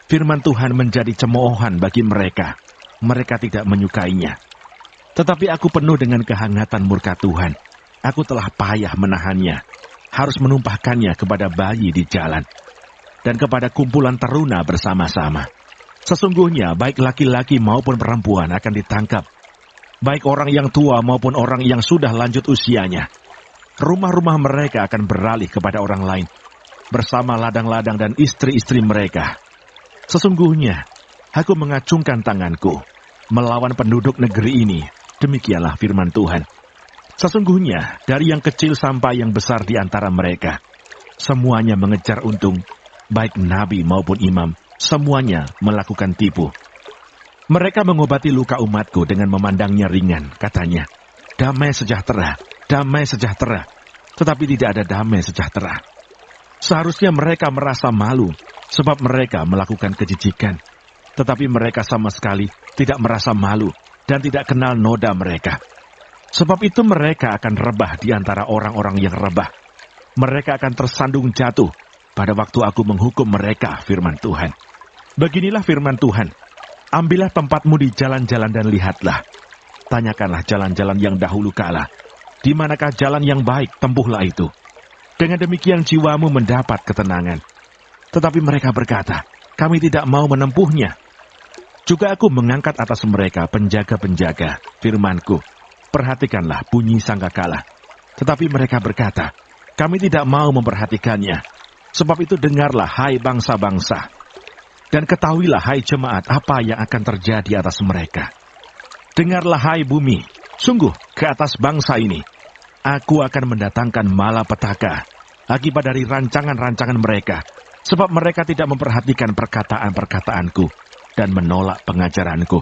firman Tuhan menjadi cemoohan bagi mereka. Mereka tidak menyukainya. Tetapi aku penuh dengan kehangatan murka Tuhan. Aku telah payah menahannya. Harus menumpahkannya kepada bayi di jalan. Dan kepada kumpulan teruna bersama-sama. Sesungguhnya baik laki-laki maupun perempuan akan ditangkap. Baik orang yang tua maupun orang yang sudah lanjut usianya. Rumah-rumah mereka akan beralih kepada orang lain. Bersama ladang-ladang dan istri-istri mereka. Sesungguhnya, aku mengacungkan tanganku. Melawan penduduk negeri ini. Demikianlah firman Tuhan. Sesungguhnya, dari yang kecil sampai yang besar di antara mereka. Semuanya mengejar untung. Baik nabi maupun imam, semuanya melakukan tipu. Mereka mengobati luka umatku dengan memandangnya ringan, katanya, damai sejahtera, damai sejahtera. Tetapi tidak ada damai sejahtera. Seharusnya mereka merasa malu, sebab mereka melakukan kejijikan. Tetapi mereka sama sekali tidak merasa malu, dan tidak kenal noda mereka. Sebab itu mereka akan rebah di antara orang-orang yang rebah. Mereka akan tersandung jatuh, pada waktu aku menghukum mereka, firman Tuhan. Beginilah firman Tuhan. Ambillah tempatmu di jalan-jalan dan lihatlah. Tanyakanlah jalan-jalan yang dahulu kala. Di manakah jalan yang baik, tempuhlah itu. Dengan demikian jiwamu mendapat ketenangan. Tetapi mereka berkata, kami tidak mau menempuhnya. Juga aku mengangkat atas mereka penjaga-penjaga, firmanku. Perhatikanlah bunyi sangkakala. Tetapi mereka berkata, kami tidak mau memperhatikannya. Sebab itu dengarlah, hai bangsa-bangsa. Dan ketahuilah, hai jemaat, apa yang akan terjadi atas mereka. Dengarlah, hai bumi, sungguh ke atas bangsa ini. Aku akan mendatangkan malapetaka akibat dari rancangan-rancangan mereka. Sebab mereka tidak memperhatikan perkataan-perkataanku dan menolak pengajaranku.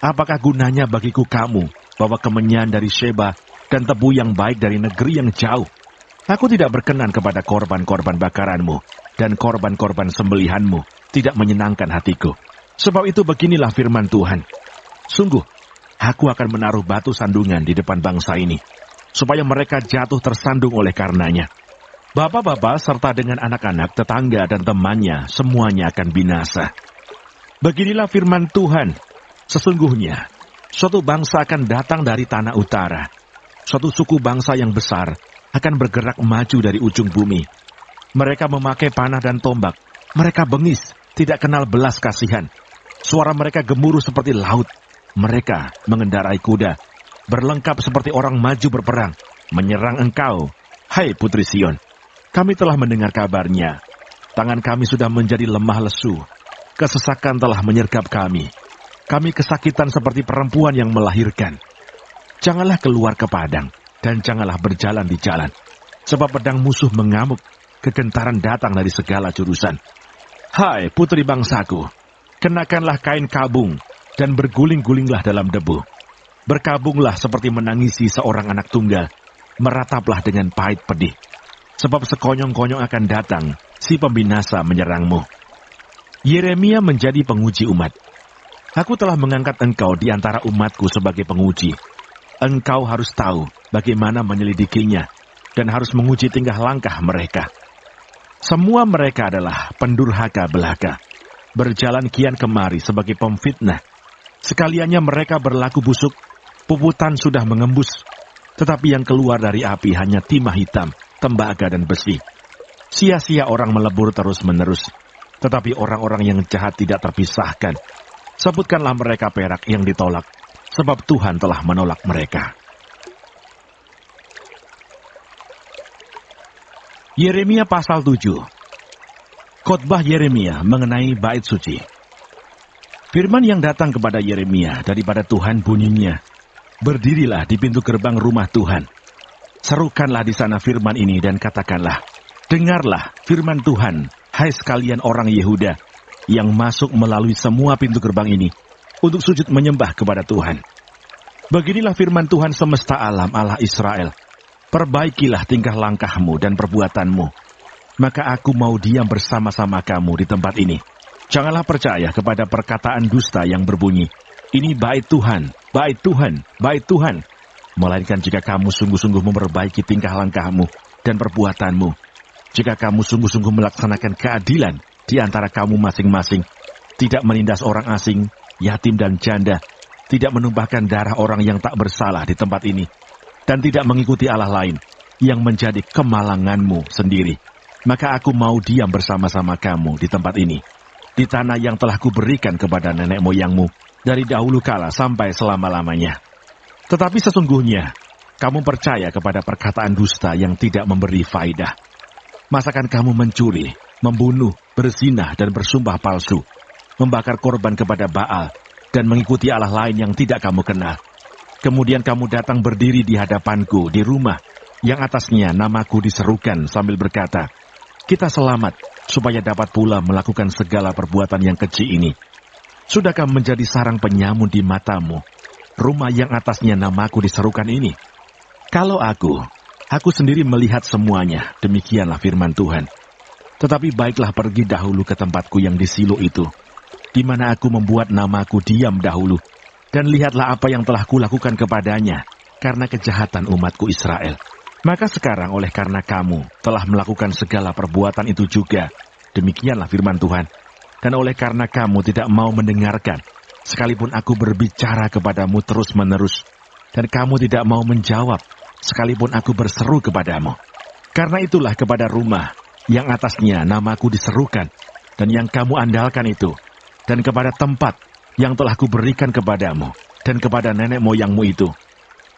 Apakah gunanya bagiku kamu bawa kemenyan dari Sheba dan tebu yang baik dari negeri yang jauh? Aku tidak berkenan kepada korban-korban bakaranmu, dan korban-korban sembelihanmu tidak menyenangkan hatiku. Sebab itu beginilah firman Tuhan. Sungguh, aku akan menaruh batu sandungan di depan bangsa ini, supaya mereka jatuh tersandung oleh karenanya. Bapak-bapak serta dengan anak-anak, tetangga dan temannya, semuanya akan binasa. Beginilah firman Tuhan. Sesungguhnya, suatu bangsa akan datang dari tanah utara. Suatu suku bangsa yang besar akan bergerak maju dari ujung bumi. Mereka memakai panah dan tombak. Mereka bengis, tidak kenal belas kasihan. Suara mereka gemuruh seperti laut. Mereka mengendarai kuda, berlengkap seperti orang maju berperang, menyerang engkau, hai Putri Sion. Kami telah mendengar kabarnya. Tangan kami sudah menjadi lemah lesu. Kesesakan telah menyergap kami. Kami kesakitan seperti perempuan yang melahirkan. Janganlah keluar ke padang, dan janganlah berjalan di jalan. Sebab pedang musuh mengamuk, kegentaran datang dari segala jurusan. Hai putri bangsaku, kenakanlah kain kabung, dan berguling-gulinglah dalam debu. Berkabunglah seperti menangisi seorang anak tunggal, merataplah dengan pahit pedih. Sebab sekonyong-konyong akan datang, si pembinasa menyerangmu. Yeremia menjadi penguji umat. Aku telah mengangkat engkau di antara umatku sebagai penguji. Engkau harus tahu bagaimana menyelidikinya, dan harus menguji tingkah langkah mereka. Semua mereka adalah pendurhaka belaka, berjalan kian kemari sebagai pemfitnah. Sekaliannya mereka berlaku busuk, puputan sudah mengembus, tetapi yang keluar dari api hanya timah hitam, tembaga dan besi. Sia-sia orang melebur terus-menerus, tetapi orang-orang yang jahat tidak terpisahkan. Sebutkanlah mereka perak yang ditolak, sebab Tuhan telah menolak mereka. Yeremia pasal 7. Khotbah Yeremia mengenai bait suci. Firman yang datang kepada Yeremia daripada Tuhan bunyinya, "Berdirilah di pintu gerbang rumah Tuhan. Serukanlah di sana firman ini dan katakanlah, dengarlah firman Tuhan, hai sekalian orang Yehuda, yang masuk melalui semua pintu gerbang ini, untuk sujud menyembah kepada Tuhan. Beginilah firman Tuhan semesta alam, Allah Israel. Perbaikilah tingkah langkahmu dan perbuatanmu. Maka aku mau diam bersama-sama kamu di tempat ini. Janganlah percaya kepada perkataan dusta yang berbunyi, ini bait Tuhan, bait Tuhan, bait Tuhan. Melainkan jika kamu sungguh-sungguh memperbaiki tingkah langkahmu dan perbuatanmu, jika kamu sungguh-sungguh melaksanakan keadilan di antara kamu masing-masing, tidak menindas orang asing, yatim dan janda, tidak menumpahkan darah orang yang tak bersalah di tempat ini, dan tidak mengikuti Allah lain yang menjadi kemalanganmu sendiri, maka aku mau diam bersama-sama kamu di tempat ini, di tanah yang telah kuberikan kepada nenek moyangmu dari dahulu kala sampai selama-lamanya. Tetapi sesungguhnya, kamu percaya kepada perkataan dusta yang tidak memberi faidah. Masakan kamu mencuri, membunuh, berzina, dan bersumpah palsu, membakar korban kepada Baal, dan mengikuti Allah lain yang tidak kamu kenal. Kemudian kamu datang berdiri di hadapanku di rumah, yang atasnya namaku diserukan sambil berkata, kita selamat, supaya dapat pula melakukan segala perbuatan yang keji ini. Sudahkah menjadi sarang penyamun di matamu, rumah yang atasnya namaku diserukan ini? Kalau aku sendiri melihat semuanya, demikianlah firman Tuhan. Tetapi baiklah pergi dahulu ke tempatku yang di Silo itu, di mana aku membuat namaku diam dahulu, dan lihatlah apa yang telah kulakukan kepadanya, karena kejahatan umatku Israel. Maka sekarang oleh karena kamu telah melakukan segala perbuatan itu juga, demikianlah firman Tuhan, dan oleh karena kamu tidak mau mendengarkan, sekalipun aku berbicara kepadamu terus-menerus, dan kamu tidak mau menjawab, sekalipun aku berseru kepadamu. Karena itulah kepada rumah yang atasnya namaku diserukan, dan yang kamu andalkan itu, dan kepada tempat yang telah kuberikan kepadamu, dan kepada nenek moyangmu itu,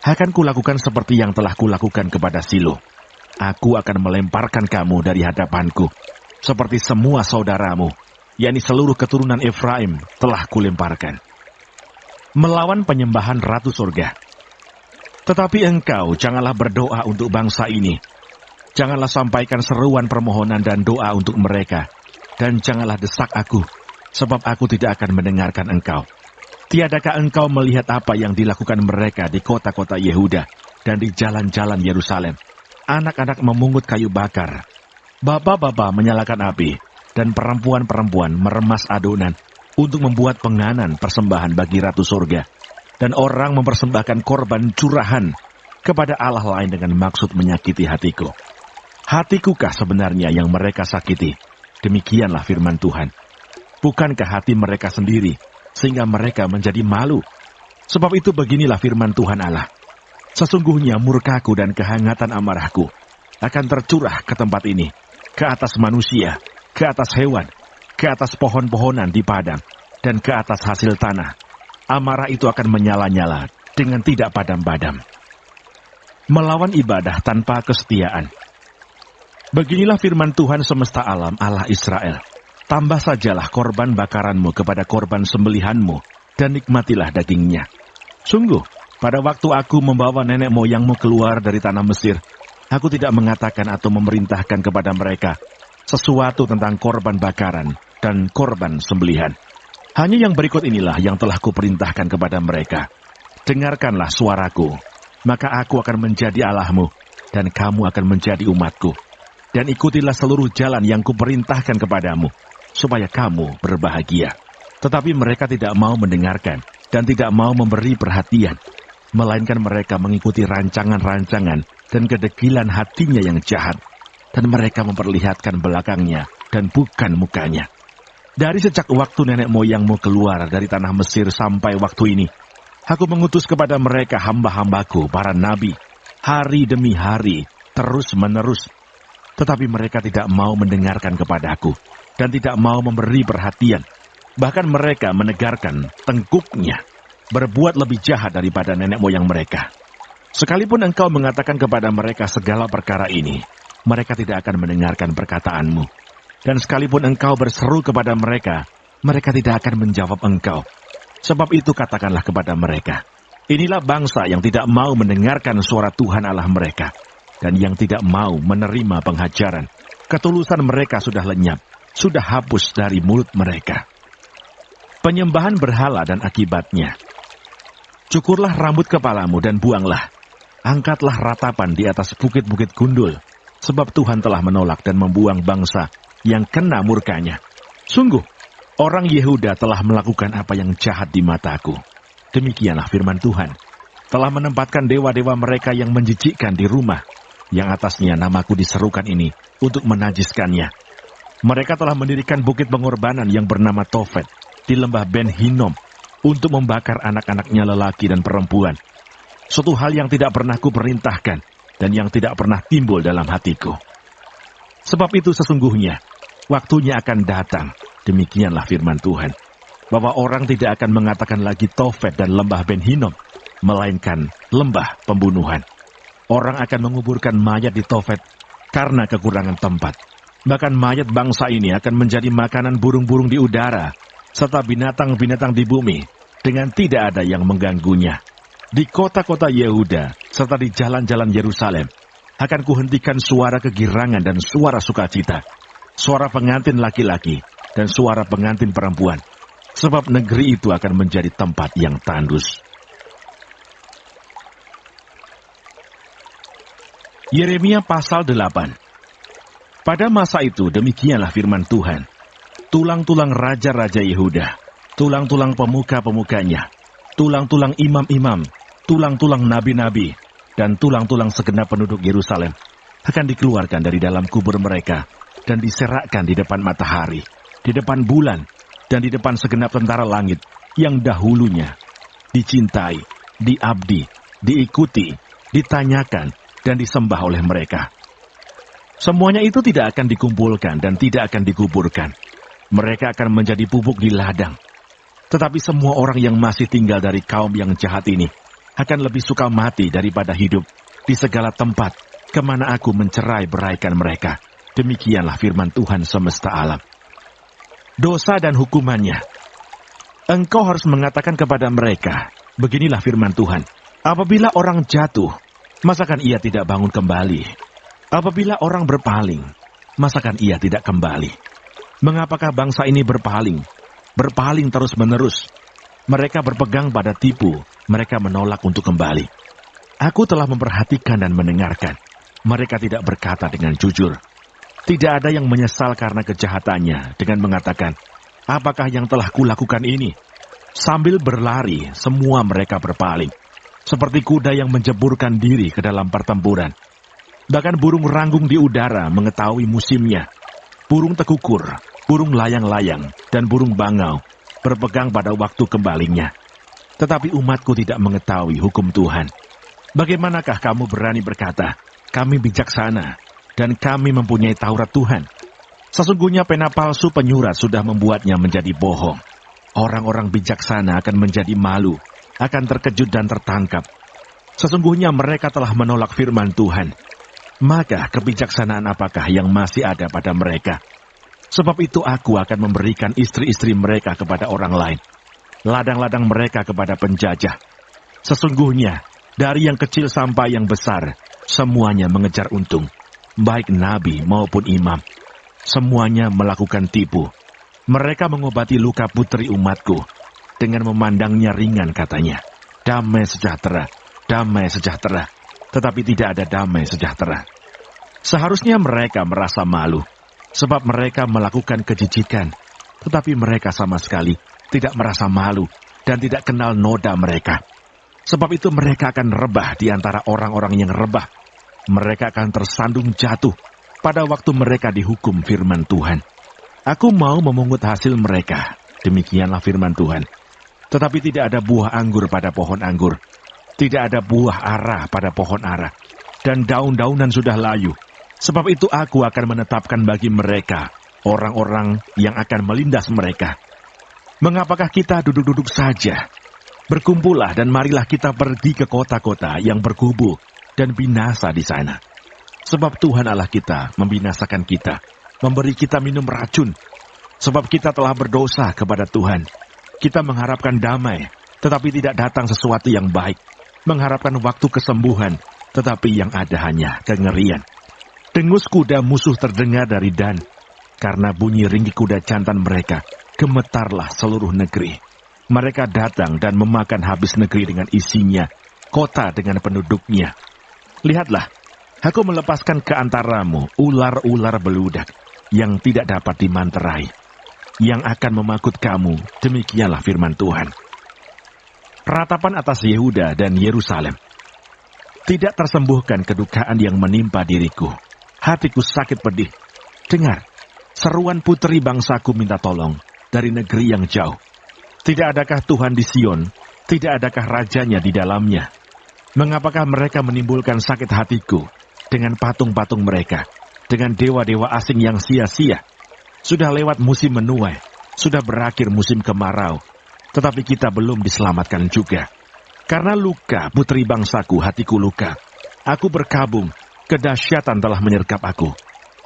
akan kulakukan seperti yang telah kulakukan kepada Silo. Aku akan melemparkan kamu dari hadapanku, seperti semua saudaramu, yakni seluruh keturunan Efraim telah kulemparkan. Melawan penyembahan Ratu Surga. Tetapi engkau janganlah berdoa untuk bangsa ini. Janganlah sampaikan seruan permohonan dan doa untuk mereka, dan janganlah desak aku, sebab aku tidak akan mendengarkan engkau. Tiadakah engkau melihat apa yang dilakukan mereka di kota-kota Yehuda dan di jalan-jalan Yerusalem? Anak-anak memungut kayu bakar, bapak-bapak menyalakan api, dan perempuan-perempuan meremas adonan untuk membuat penganan persembahan bagi Ratu Surga. Dan orang mempersembahkan korban curahan kepada Allah lain dengan maksud menyakiti hatiku. Hatikukah sebenarnya yang mereka sakiti? Demikianlah firman Tuhan. Bukankah hati mereka sendiri, sehingga mereka menjadi malu? Sebab itu beginilah firman Tuhan Allah. Sesungguhnya murkaku dan kehangatan amarahku akan tercurah ke tempat ini, ke atas manusia, ke atas hewan, ke atas pohon-pohonan di padang, dan ke atas hasil tanah. Amarah itu akan menyala-nyala dengan tidak padam-padam. Melawan ibadah tanpa kesetiaan. Beginilah firman Tuhan semesta alam, Allah Israel. Tambah sajalah korban bakaranmu kepada korban sembelihanmu, dan nikmatilah dagingnya. Sungguh, pada waktu aku membawa nenek moyangmu keluar dari tanah Mesir, aku tidak mengatakan atau memerintahkan kepada mereka sesuatu tentang korban bakaran dan korban sembelihan. Hanya yang berikut inilah yang telah kuperintahkan kepada mereka. Dengarkanlah suaraku, maka aku akan menjadi Allahmu, dan kamu akan menjadi umatku. Dan ikutilah seluruh jalan yang kuperintahkan kepadamu, supaya kamu berbahagia. Tetapi mereka tidak mau mendengarkan dan tidak mau memberi perhatian, melainkan mereka mengikuti rancangan-rancangan dan kedegilan hatinya yang jahat, dan mereka memperlihatkan belakangnya dan bukan mukanya. Dari sejak waktu nenek moyangmu keluar dari tanah Mesir sampai waktu ini, aku mengutus kepada mereka hamba-hambaku, para nabi, hari demi hari, terus-menerus. Tetapi mereka tidak mau mendengarkan kepadaku, dan tidak mau memberi perhatian. Bahkan mereka menegarkan tengkuknya, berbuat lebih jahat daripada nenek moyang mereka. Sekalipun engkau mengatakan kepada mereka segala perkara ini, mereka tidak akan mendengarkan perkataanmu. Dan sekalipun engkau berseru kepada mereka, mereka tidak akan menjawab engkau. Sebab itu katakanlah kepada mereka, inilah bangsa yang tidak mau mendengarkan suara Tuhan Allah mereka, dan yang tidak mau menerima penghajaran. Ketulusan mereka sudah lenyap, sudah hapus dari mulut mereka. Penyembahan berhala dan akibatnya. Cukurlah rambut kepalamu dan buanglah. Angkatlah ratapan di atas bukit-bukit gundul, sebab Tuhan telah menolak dan membuang bangsa yang kena murkanya. Sungguh, orang Yehuda telah melakukan apa yang jahat di mataku. Demikianlah firman Tuhan. Telah menempatkan dewa-dewa mereka yang menjijikkan di rumah, yang atasnya namaku diserukan ini untuk menajiskannya. Mereka telah mendirikan bukit pengorbanan yang bernama Tofet di lembah Ben Hinnom untuk membakar anak-anaknya lelaki dan perempuan. Suatu hal yang tidak pernah kuperintahkan dan yang tidak pernah timbul dalam hatiku. Sebab itu sesungguhnya, waktunya akan datang, demikianlah firman Tuhan, bahwa orang tidak akan mengatakan lagi Tofet dan lembah Ben Hinnom, melainkan lembah pembunuhan. Orang akan menguburkan mayat di Tofet karena kekurangan tempat. Bahkan mayat bangsa ini akan menjadi makanan burung-burung di udara, serta binatang-binatang di bumi, dengan tidak ada yang mengganggunya. Di kota-kota Yehuda, serta di jalan-jalan Yerusalem, akan kuhentikan suara kegirangan dan suara sukacita, suara pengantin laki-laki dan suara pengantin perempuan, sebab negeri itu akan menjadi tempat yang tandus. Yeremia pasal 8. Pada masa itu demikianlah firman Tuhan. Tulang-tulang raja-raja Yehuda, tulang-tulang pemuka-pemukanya, tulang-tulang imam-imam, tulang-tulang nabi-nabi, dan tulang-tulang segenap penduduk Yerusalem akan dikeluarkan dari dalam kubur mereka dan diserakkan di depan matahari, di depan bulan, dan di depan segenap tentara langit yang dahulunya dicintai, diabdi, diikuti, ditanyakan, dan disembah oleh mereka. Semuanya itu tidak akan dikumpulkan dan tidak akan dikuburkan. Mereka akan menjadi pupuk di ladang. Tetapi semua orang yang masih tinggal dari kaum yang jahat ini akan lebih suka mati daripada hidup di segala tempat kemana aku mencerai-beraikan mereka. Demikianlah firman Tuhan semesta alam. Dosa dan hukumannya. Engkau harus mengatakan kepada mereka, beginilah firman Tuhan, apabila orang jatuh, masakan ia tidak bangun kembali? Apabila orang berpaling, masakan ia tidak kembali? Mengapakah bangsa ini berpaling? Berpaling terus-menerus. Mereka berpegang pada tipu, mereka menolak untuk kembali. Aku telah memperhatikan dan mendengarkan. Mereka tidak berkata dengan jujur. Tidak ada yang menyesal karena kejahatannya dengan mengatakan, apakah yang telah kulakukan ini? Sambil berlari, semua mereka berpaling. Seperti kuda yang menjeburkan diri ke dalam pertempuran. Bahkan burung ranggung di udara mengetahui musimnya. Burung tekukur, burung layang-layang, dan burung bangau berpegang pada waktu kembalinya. Tetapi umatku tidak mengetahui hukum Tuhan. Bagaimanakah kamu berani berkata, kami bijaksana, dan kami mempunyai Taurat Tuhan? Sesungguhnya pena palsu penyurat sudah membuatnya menjadi bohong. Orang-orang bijaksana akan menjadi malu, akan terkejut dan tertangkap. Sesungguhnya mereka telah menolak firman Tuhan. Maka kebijaksanaan apakah yang masih ada pada mereka? Sebab itu aku akan memberikan istri-istri mereka kepada orang lain, ladang-ladang mereka kepada penjajah. Sesungguhnya, dari yang kecil sampai yang besar, semuanya mengejar untung, baik nabi maupun imam. Semuanya melakukan tipu. Mereka mengobati luka putri umatku, dengan memandangnya ringan katanya, damai sejahtera, tetapi tidak ada damai sejahtera. Seharusnya mereka merasa malu, sebab mereka melakukan kejijikan, tetapi mereka sama sekali tidak merasa malu dan tidak kenal noda mereka. Sebab itu mereka akan rebah di antara orang-orang yang rebah. Mereka akan tersandung jatuh pada waktu mereka dihukum firman Tuhan. Aku mau memungut hasil mereka, demikianlah firman Tuhan. Tetapi tidak ada buah anggur pada pohon anggur, tidak ada buah ara pada pohon ara, dan daun-daunan sudah layu. Sebab itu aku akan menetapkan bagi mereka orang-orang yang akan melindas mereka. Mengapakah kita duduk-duduk saja? Berkumpullah dan marilah kita pergi ke kota-kota yang berkubu dan binasa di sana. Sebab Tuhan Allah kita membinasakan kita memberi kita minum racun, sebab kita telah berdosa kepada Tuhan. Kita mengharapkan damai, tetapi tidak datang sesuatu yang baik. Mengharapkan waktu kesembuhan, tetapi yang ada hanya kengerian. Dengus kuda musuh terdengar dari Dan. Karena bunyi ringgi kuda jantan mereka, gemetarlah seluruh negeri. Mereka datang dan memakan habis negeri dengan isinya, kota dengan penduduknya. Lihatlah, aku melepaskan ke antaramu ular-ular beludak yang tidak dapat dimanterai, yang akan memakut kamu. Demikianlah firman Tuhan. Ratapan atas Yehuda dan Yerusalem. Tidak tersembuhkan kedukaan yang menimpa diriku. Hatiku sakit pedih. Dengar, seruan putri bangsaku minta tolong dari negeri yang jauh. Tidak adakah Tuhan di Sion? Tidak adakah rajanya di dalamnya? Mengapakah mereka menimbulkan sakit hatiku dengan patung-patung mereka, dengan dewa-dewa asing yang sia-sia? Sudah lewat musim menuai, sudah berakhir musim kemarau, tetapi kita belum diselamatkan juga. Karena luka putri bangsaku, hatiku luka. Aku berkabung, kedahsyatan telah menyergap aku.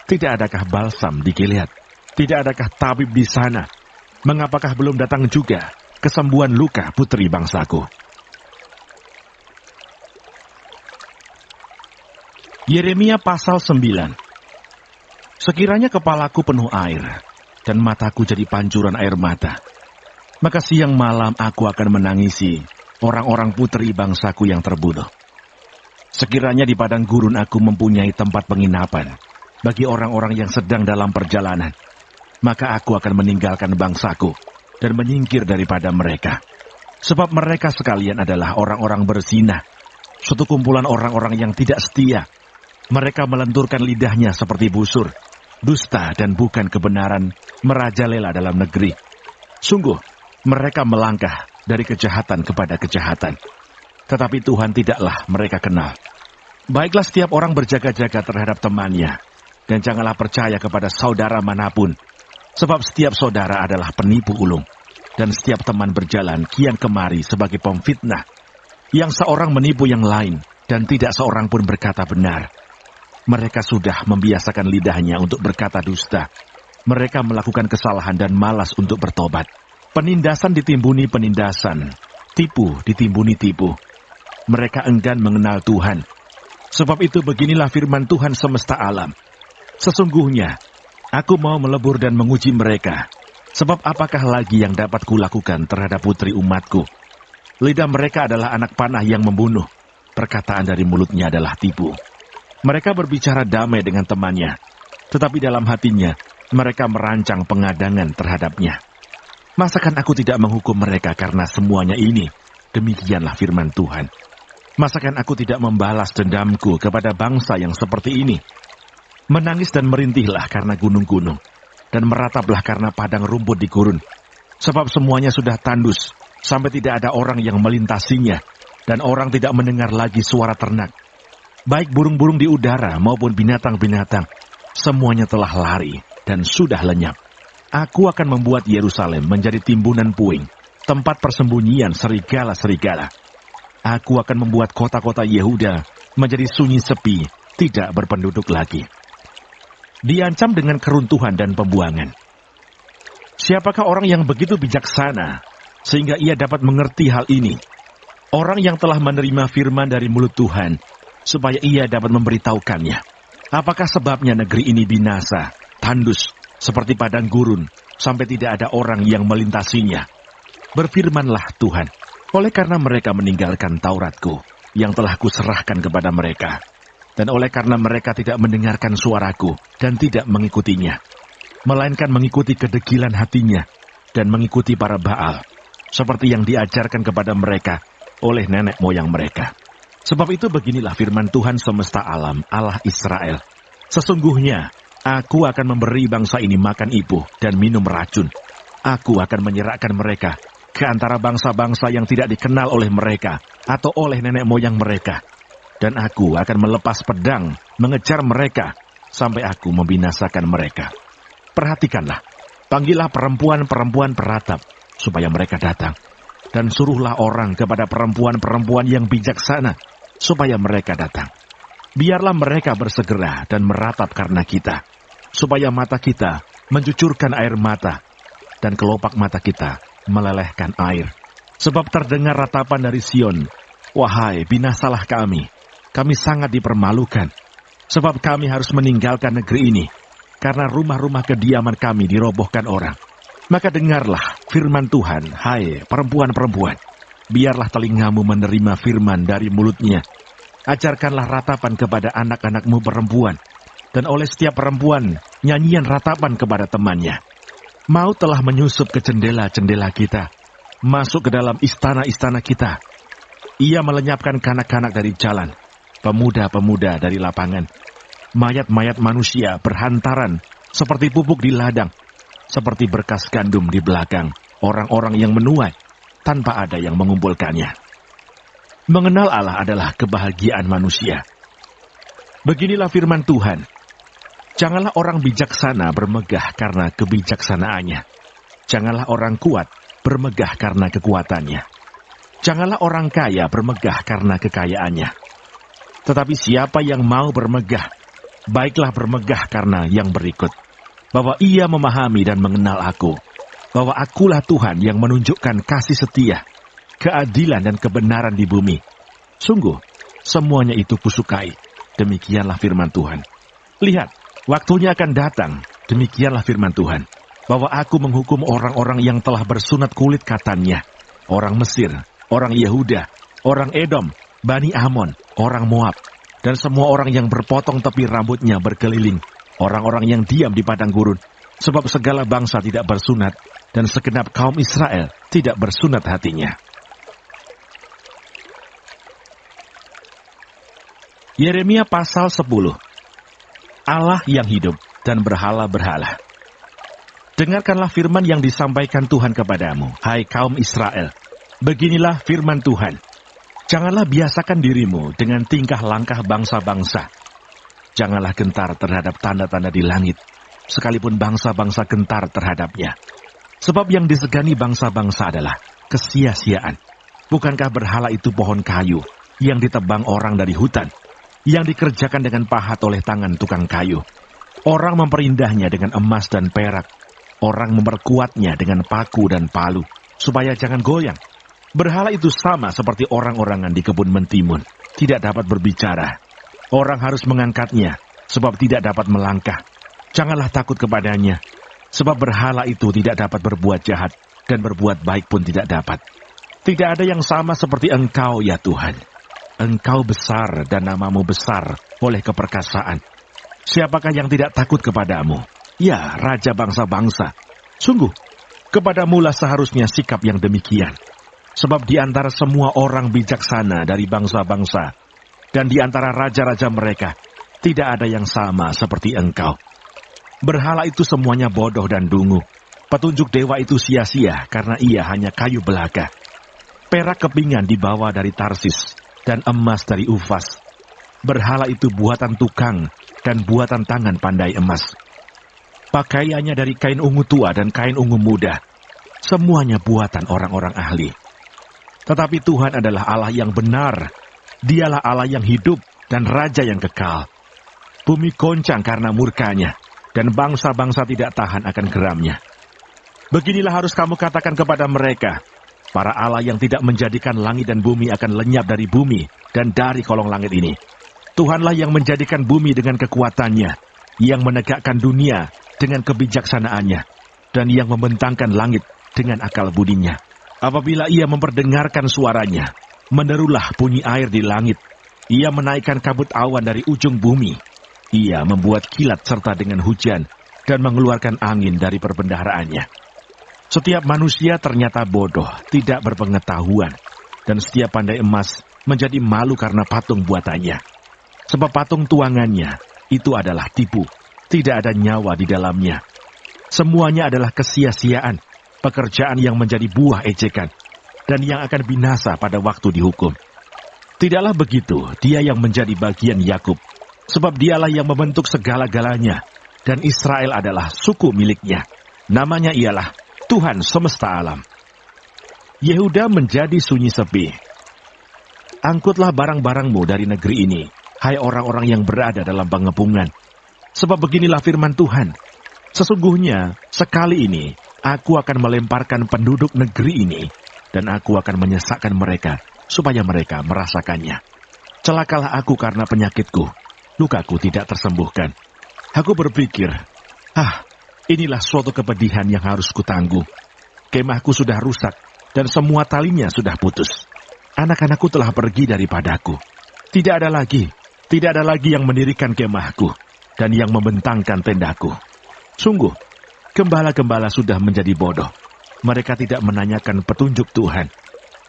Tidak adakah balsam di Gilead? Tidak adakah tabib di sana? Mengapakah belum datang juga kesembuhan luka putri bangsaku? Yeremia pasal 9. Sekiranya kepalaku penuh air, dan mataku jadi pancuran air mata, maka siang malam aku akan menangisi orang-orang putri bangsaku yang terbunuh. Sekiranya di padang gurun aku mempunyai tempat penginapan bagi orang-orang yang sedang dalam perjalanan, maka aku akan meninggalkan bangsaku dan menyingkir daripada mereka. Sebab mereka sekalian adalah orang-orang berzina, suatu kumpulan orang-orang yang tidak setia. Mereka melenturkan lidahnya seperti busur, dusta dan bukan kebenaran merajalela dalam negeri. Sungguh, mereka melangkah dari kejahatan kepada kejahatan. Tetapi Tuhan tidaklah mereka kenal. Baiklah setiap orang berjaga-jaga terhadap temannya, dan janganlah percaya kepada saudara manapun, sebab setiap saudara adalah penipu ulung, dan setiap teman berjalan kian kemari sebagai pemfitnah, yang seorang menipu yang lain, dan tidak seorang pun berkata benar. Mereka sudah membiasakan lidahnya untuk berkata dusta. Mereka melakukan kesalahan dan malas untuk bertobat. Penindasan ditimbuni penindasan, tipu ditimbuni tipu. Mereka enggan mengenal Tuhan. Sebab itu beginilah firman Tuhan semesta alam. Sesungguhnya, aku mau melebur dan menguji mereka. Sebab apakah lagi yang dapat kulakukan terhadap putri umatku? Lidah mereka adalah anak panah yang membunuh. Perkataan dari mulutnya adalah tipu. Mereka berbicara damai dengan temannya, tetapi dalam hatinya mereka merancang pengadangan terhadapnya. Masakan aku tidak menghukum mereka karena semuanya ini? Demikianlah firman Tuhan. Masakan aku tidak membalas dendamku kepada bangsa yang seperti ini? Menangis dan merintihlah karena gunung-gunung, dan merataplah karena padang rumput di gurun. Sebab semuanya sudah tandus, sampai tidak ada orang yang melintasinya, dan orang tidak mendengar lagi suara ternak. Baik burung-burung di udara maupun binatang-binatang, semuanya telah lari dan sudah lenyap. Aku akan membuat Yerusalem menjadi timbunan puing, tempat persembunyian serigala-serigala. Aku akan membuat kota-kota Yehuda menjadi sunyi sepi, tidak berpenduduk lagi. Diancam dengan keruntuhan dan pembuangan. Siapakah orang yang begitu bijaksana, sehingga ia dapat mengerti hal ini? Orang yang telah menerima firman dari mulut Tuhan, supaya ia dapat memberitahukannya. Apakah sebabnya negeri ini binasa, tandus, seperti padang gurun, sampai tidak ada orang yang melintasinya? Berfirmanlah Tuhan, oleh karena mereka meninggalkan Tauratku, yang telah kuserahkan kepada mereka, dan oleh karena mereka tidak mendengarkan suaraku, dan tidak mengikutinya, melainkan mengikuti kedegilan hatinya, dan mengikuti para Baal, seperti yang diajarkan kepada mereka oleh nenek moyang mereka. Sebab itu beginilah firman Tuhan semesta alam, Allah Israel. Sesungguhnya, aku akan memberi bangsa ini makan ipuh dan minum racun. Aku akan menyerahkan mereka ke antara bangsa-bangsa yang tidak dikenal oleh mereka atau oleh nenek moyang mereka. Dan aku akan melepas pedang, mengejar mereka, sampai aku membinasakan mereka. Perhatikanlah, panggillah perempuan-perempuan peratap, supaya mereka datang. Dan suruhlah orang kepada perempuan-perempuan yang bijaksana, supaya mereka datang. Biarlah mereka bersegera dan meratap karena kita, supaya mata kita mencucurkan air mata, dan kelopak mata kita melelehkan air. Sebab terdengar ratapan dari Sion, wahai binasalah kami sangat dipermalukan, sebab kami harus meninggalkan negeri ini, karena rumah-rumah kediaman kami dirobohkan orang. Maka dengarlah firman Tuhan, hai perempuan-perempuan, biarlah telingamu menerima firman dari mulutnya. Ajarkanlah ratapan kepada anak-anakmu perempuan, dan oleh setiap perempuan nyanyian ratapan kepada temannya. Maut telah menyusup ke jendela-jendela kita, masuk ke dalam istana-istana kita. Ia melenyapkan kanak-kanak dari jalan, pemuda-pemuda dari lapangan. Mayat-mayat manusia berhantaran seperti pupuk di ladang, seperti berkas gandum di belakang orang-orang yang menuai, tanpa ada yang mengumpulkannya. Mengenal Allah adalah kebahagiaan manusia. Beginilah firman Tuhan. Janganlah orang bijaksana bermegah karena kebijaksanaannya. Janganlah orang kuat bermegah karena kekuatannya. Janganlah orang kaya bermegah karena kekayaannya. Tetapi siapa yang mau bermegah, baiklah bermegah karena yang berikut. Bahwa ia memahami dan mengenal aku. Bahwa akulah Tuhan yang menunjukkan kasih setia, keadilan dan kebenaran di bumi. Sungguh, semuanya itu kusukai. Demikianlah firman Tuhan. Lihat, waktunya akan datang, demikianlah firman Tuhan, bahwa aku menghukum orang-orang yang telah bersunat kulit katanya, orang Mesir, orang Yehuda, orang Edom, Bani Amon, orang Moab, dan semua orang yang berpotong tepi rambutnya berkeliling, orang-orang yang diam di padang gurun, sebab segala bangsa tidak bersunat, dan segenap kaum Israel tidak bersunat hatinya. Yeremia pasal 10. Allah yang hidup dan berhala-berhala. Dengarkanlah firman yang disampaikan Tuhan kepadamu, hai kaum Israel. Beginilah firman Tuhan. Janganlah biasakan dirimu dengan tingkah langkah bangsa-bangsa. Janganlah gentar terhadap tanda-tanda di langit, sekalipun bangsa-bangsa gentar terhadapnya. Sebab yang disegani bangsa-bangsa adalah kesia-siaan. Bukankah berhala itu pohon kayu yang ditebang orang dari hutan, yang dikerjakan dengan pahat oleh tangan tukang kayu? Orang memperindahnya dengan emas dan perak. Orang memperkuatnya dengan paku dan palu, supaya jangan goyang. Berhala itu sama seperti orang-orangan di kebun mentimun, tidak dapat berbicara. Orang harus mengangkatnya, sebab tidak dapat melangkah. Janganlah takut kepadanya, sebab berhala itu tidak dapat berbuat jahat, dan berbuat baik pun tidak dapat. Tidak ada yang sama seperti Engkau, ya Tuhan. Engkau besar dan namamu besar oleh keperkasaan. Siapakah yang tidak takut kepadamu? Ya, Raja bangsa-bangsa. Sungguh, kepadamulah seharusnya sikap yang demikian. Sebab di antara semua orang bijaksana dari bangsa-bangsa, dan di antara raja-raja mereka, tidak ada yang sama seperti Engkau. Berhala itu semuanya bodoh dan dungu. Petunjuk dewa itu sia-sia karena ia hanya kayu belaka. Perak kepingan dibawa dari Tarsis, dan emas dari Ufas. Berhala itu buatan tukang dan buatan tangan pandai emas. Pakaiannya dari kain ungu tua dan kain ungu muda. Semuanya buatan orang-orang ahli. Tetapi Tuhan adalah Allah yang benar. Dialah Allah yang hidup dan Raja yang kekal. Bumi goncang karena murkanya, dan bangsa-bangsa tidak tahan akan geramnya. Beginilah harus kamu katakan kepada mereka, para Allah yang tidak menjadikan langit dan bumi akan lenyap dari bumi dan dari kolong langit ini. Tuhanlah yang menjadikan bumi dengan kekuatannya, yang menegakkan dunia dengan kebijaksanaannya, dan yang membentangkan langit dengan akal budinya. Apabila ia memperdengarkan suaranya, menderulah bunyi air di langit. Ia menaikkan kabut awan dari ujung bumi. Ia membuat kilat serta dengan hujan, dan mengeluarkan angin dari perbendaharaannya. Setiap manusia ternyata bodoh, tidak berpengetahuan, dan setiap pandai emas menjadi malu karena patung buatannya. Sebab patung tuangannya itu adalah tipu, tidak ada nyawa di dalamnya. Semuanya adalah kesia-siaan, pekerjaan yang menjadi buah ejekan, dan yang akan binasa pada waktu dihukum. Tidaklah begitu, dia yang menjadi bagian Yakub, sebab dialah yang membentuk segala-galanya, dan Israel adalah suku miliknya. Namanya ialah Tuhan semesta alam. Yehuda menjadi sunyi sepi. Angkutlah barang-barangmu dari negeri ini, hai orang-orang yang berada dalam pengepungan. Sebab beginilah firman Tuhan, sesungguhnya sekali ini aku akan melemparkan penduduk negeri ini, dan aku akan menyesakkan mereka, supaya mereka merasakannya. Celakalah aku karena penyakitku, lukaku tidak tersembuhkan. Aku berpikir, inilah suatu kepedihan yang harus kutanggung. Kemahku sudah rusak, dan semua talinya sudah putus. Anak-anakku telah pergi daripadaku. Tidak ada lagi yang mendirikan kemahku, dan yang membentangkan tendaku. Sungguh, gembala-gembala sudah menjadi bodoh. Mereka tidak menanyakan petunjuk Tuhan.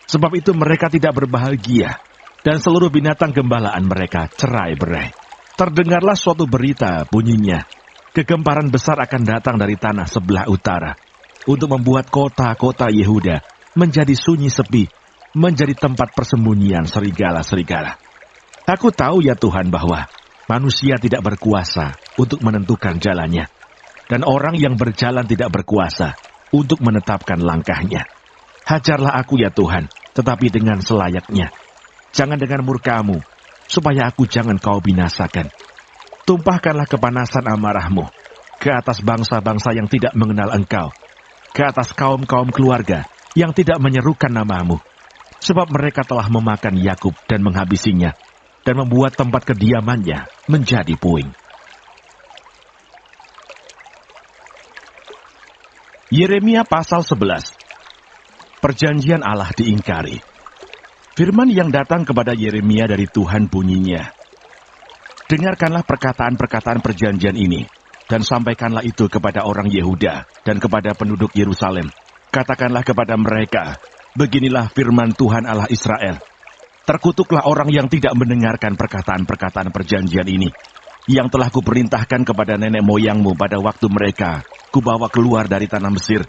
Sebab itu mereka tidak berbahagia, dan seluruh binatang gembalaan mereka cerai-berai. Terdengarlah suatu berita bunyinya, kegemparan besar akan datang dari tanah sebelah utara, untuk membuat kota-kota Yehuda menjadi sunyi sepi, menjadi tempat persembunyian serigala-serigala. Aku tahu ya Tuhan bahwa manusia tidak berkuasa untuk menentukan jalannya, dan orang yang berjalan tidak berkuasa untuk menetapkan langkahnya. Hajarlah aku ya Tuhan, tetapi dengan selayaknya. Jangan dengan murka-Mu, supaya aku jangan Kau binasakan. Tumpahkanlah kepanasan amarah-Mu ke atas bangsa-bangsa yang tidak mengenal Engkau, ke atas kaum-kaum keluarga yang tidak menyerukan nama-Mu. Sebab mereka telah memakan Yakub dan menghabisinya, dan membuat tempat kediamannya menjadi puing. Yeremia pasal 11. Perjanjian Allah diingkari. Firman yang datang kepada Yeremia dari Tuhan bunyinya, dengarkanlah perkataan-perkataan perjanjian ini, dan sampaikanlah itu kepada orang Yehuda dan kepada penduduk Yerusalem. Katakanlah kepada mereka, beginilah firman Tuhan Allah Israel. Terkutuklah orang yang tidak mendengarkan perkataan-perkataan perjanjian ini, yang telah kuperintahkan kepada nenek moyangmu pada waktu mereka kubawa keluar dari tanah Mesir,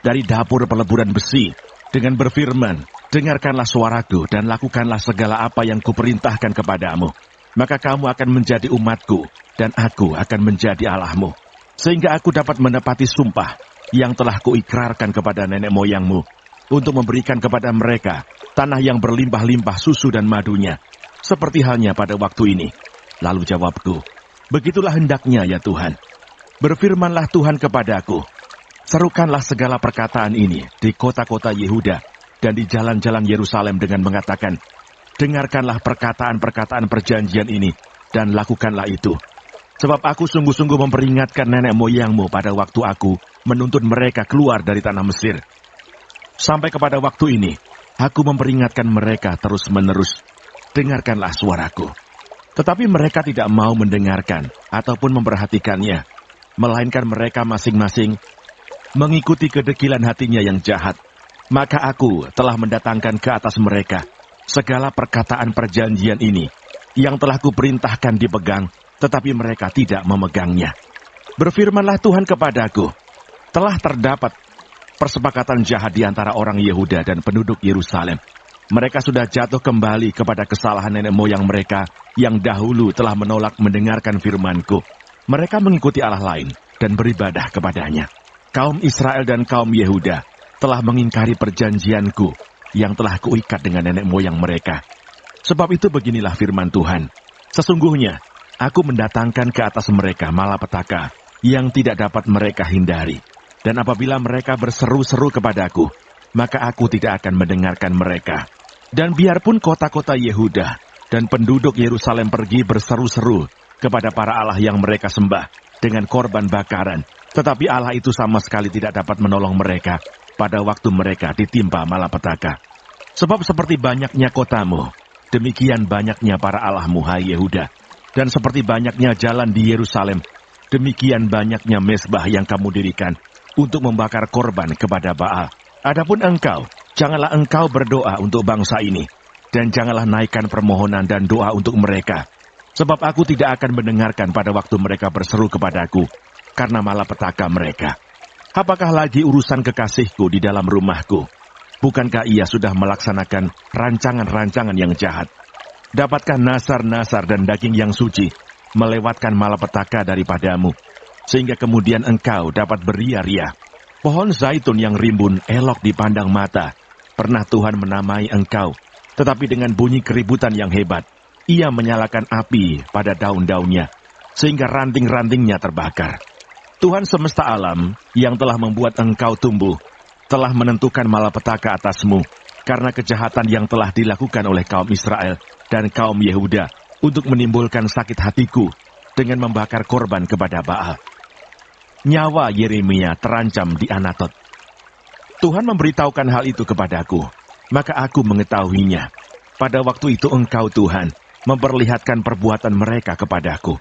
dari dapur peleburan besi, dengan berfirman, dengarkanlah suaraku dan lakukanlah segala apa yang kuperintahkan kepadamu. Maka kamu akan menjadi umatku, dan aku akan menjadi Allahmu. Sehingga aku dapat menepati sumpah yang telah kuikrarkan kepada nenek moyangmu, untuk memberikan kepada mereka tanah yang berlimpah-limpah susu dan madunya, seperti halnya pada waktu ini. Lalu jawabku, begitulah hendaknya ya Tuhan. Berfirmanlah Tuhan kepadaku, serukanlah segala perkataan ini di kota-kota Yehuda dan di jalan-jalan Yerusalem dengan mengatakan, dengarkanlah perkataan-perkataan perjanjian ini dan lakukanlah itu. Sebab aku sungguh-sungguh memperingatkan nenek moyangmu pada waktu aku menuntun mereka keluar dari tanah Mesir. Sampai kepada waktu ini, aku memperingatkan mereka terus-menerus, dengarkanlah suaraku. Tetapi mereka tidak mau mendengarkan ataupun memperhatikannya, melainkan mereka masing-masing mengikuti kedekilan hatinya yang jahat. Maka aku telah mendatangkan ke atas mereka segala perkataan perjanjian ini, yang telah kuperintahkan dipegang, tetapi mereka tidak memegangnya. Berfirmanlah Tuhan kepadaku, telah terdapat persepakatan jahat di antara orang Yehuda dan penduduk Yerusalem. Mereka sudah jatuh kembali kepada kesalahan nenek moyang mereka yang dahulu telah menolak mendengarkan firman-Ku. Mereka mengikuti Allah lain dan beribadah kepadanya. Kaum Israel dan kaum Yehuda telah mengingkari perjanjian-Ku yang telah kuikat dengan nenek moyang mereka. Sebab itu beginilah firman Tuhan, sesungguhnya aku mendatangkan ke atas mereka malapetaka yang tidak dapat mereka hindari. Dan apabila mereka berseru-seru kepadaku, maka aku tidak akan mendengarkan mereka. Dan biarpun kota-kota Yehuda dan penduduk Yerusalem pergi berseru-seru kepada para Allah yang mereka sembah dengan korban bakaran, tetapi Allah itu sama sekali tidak dapat menolong mereka pada waktu mereka ditimpa malapetaka. Sebab seperti banyaknya kotamu, demikian banyaknya para allahmu, hai Yehuda. Dan seperti banyaknya jalan di Yerusalem, demikian banyaknya mezbah yang kamu dirikan untuk membakar korban kepada Baal. Adapun engkau, janganlah engkau berdoa untuk bangsa ini, dan janganlah naikkan permohonan dan doa untuk mereka. Sebab aku tidak akan mendengarkan pada waktu mereka berseru kepadaku, karena malapetaka mereka. Apakah lagi urusan kekasihku di dalam rumahku? Bukankah ia sudah melaksanakan rancangan-rancangan yang jahat? Dapatkah nasar-nasar dan daging yang suci melewatkan malapetaka daripadamu, sehingga kemudian engkau dapat beria-ria? Pohon zaitun yang rimbun elok dipandang mata, pernah Tuhan menamai engkau, tetapi dengan bunyi keributan yang hebat, ia menyalakan api pada daun-daunnya. sehingga ranting-rantingnya terbakar. Tuhan semesta alam yang telah membuat engkau tumbuh, telah menentukan malapetaka atasmu, karena kejahatan yang telah dilakukan oleh kaum Israel dan kaum Yehuda untuk menimbulkan sakit hatiku dengan membakar korban kepada Baal. Nyawa Yeremia terancam di Anatot. Tuhan memberitahukan hal itu kepadaku, maka aku mengetahuinya. Pada waktu itu engkau, Tuhan, memperlihatkan perbuatan mereka kepadaku.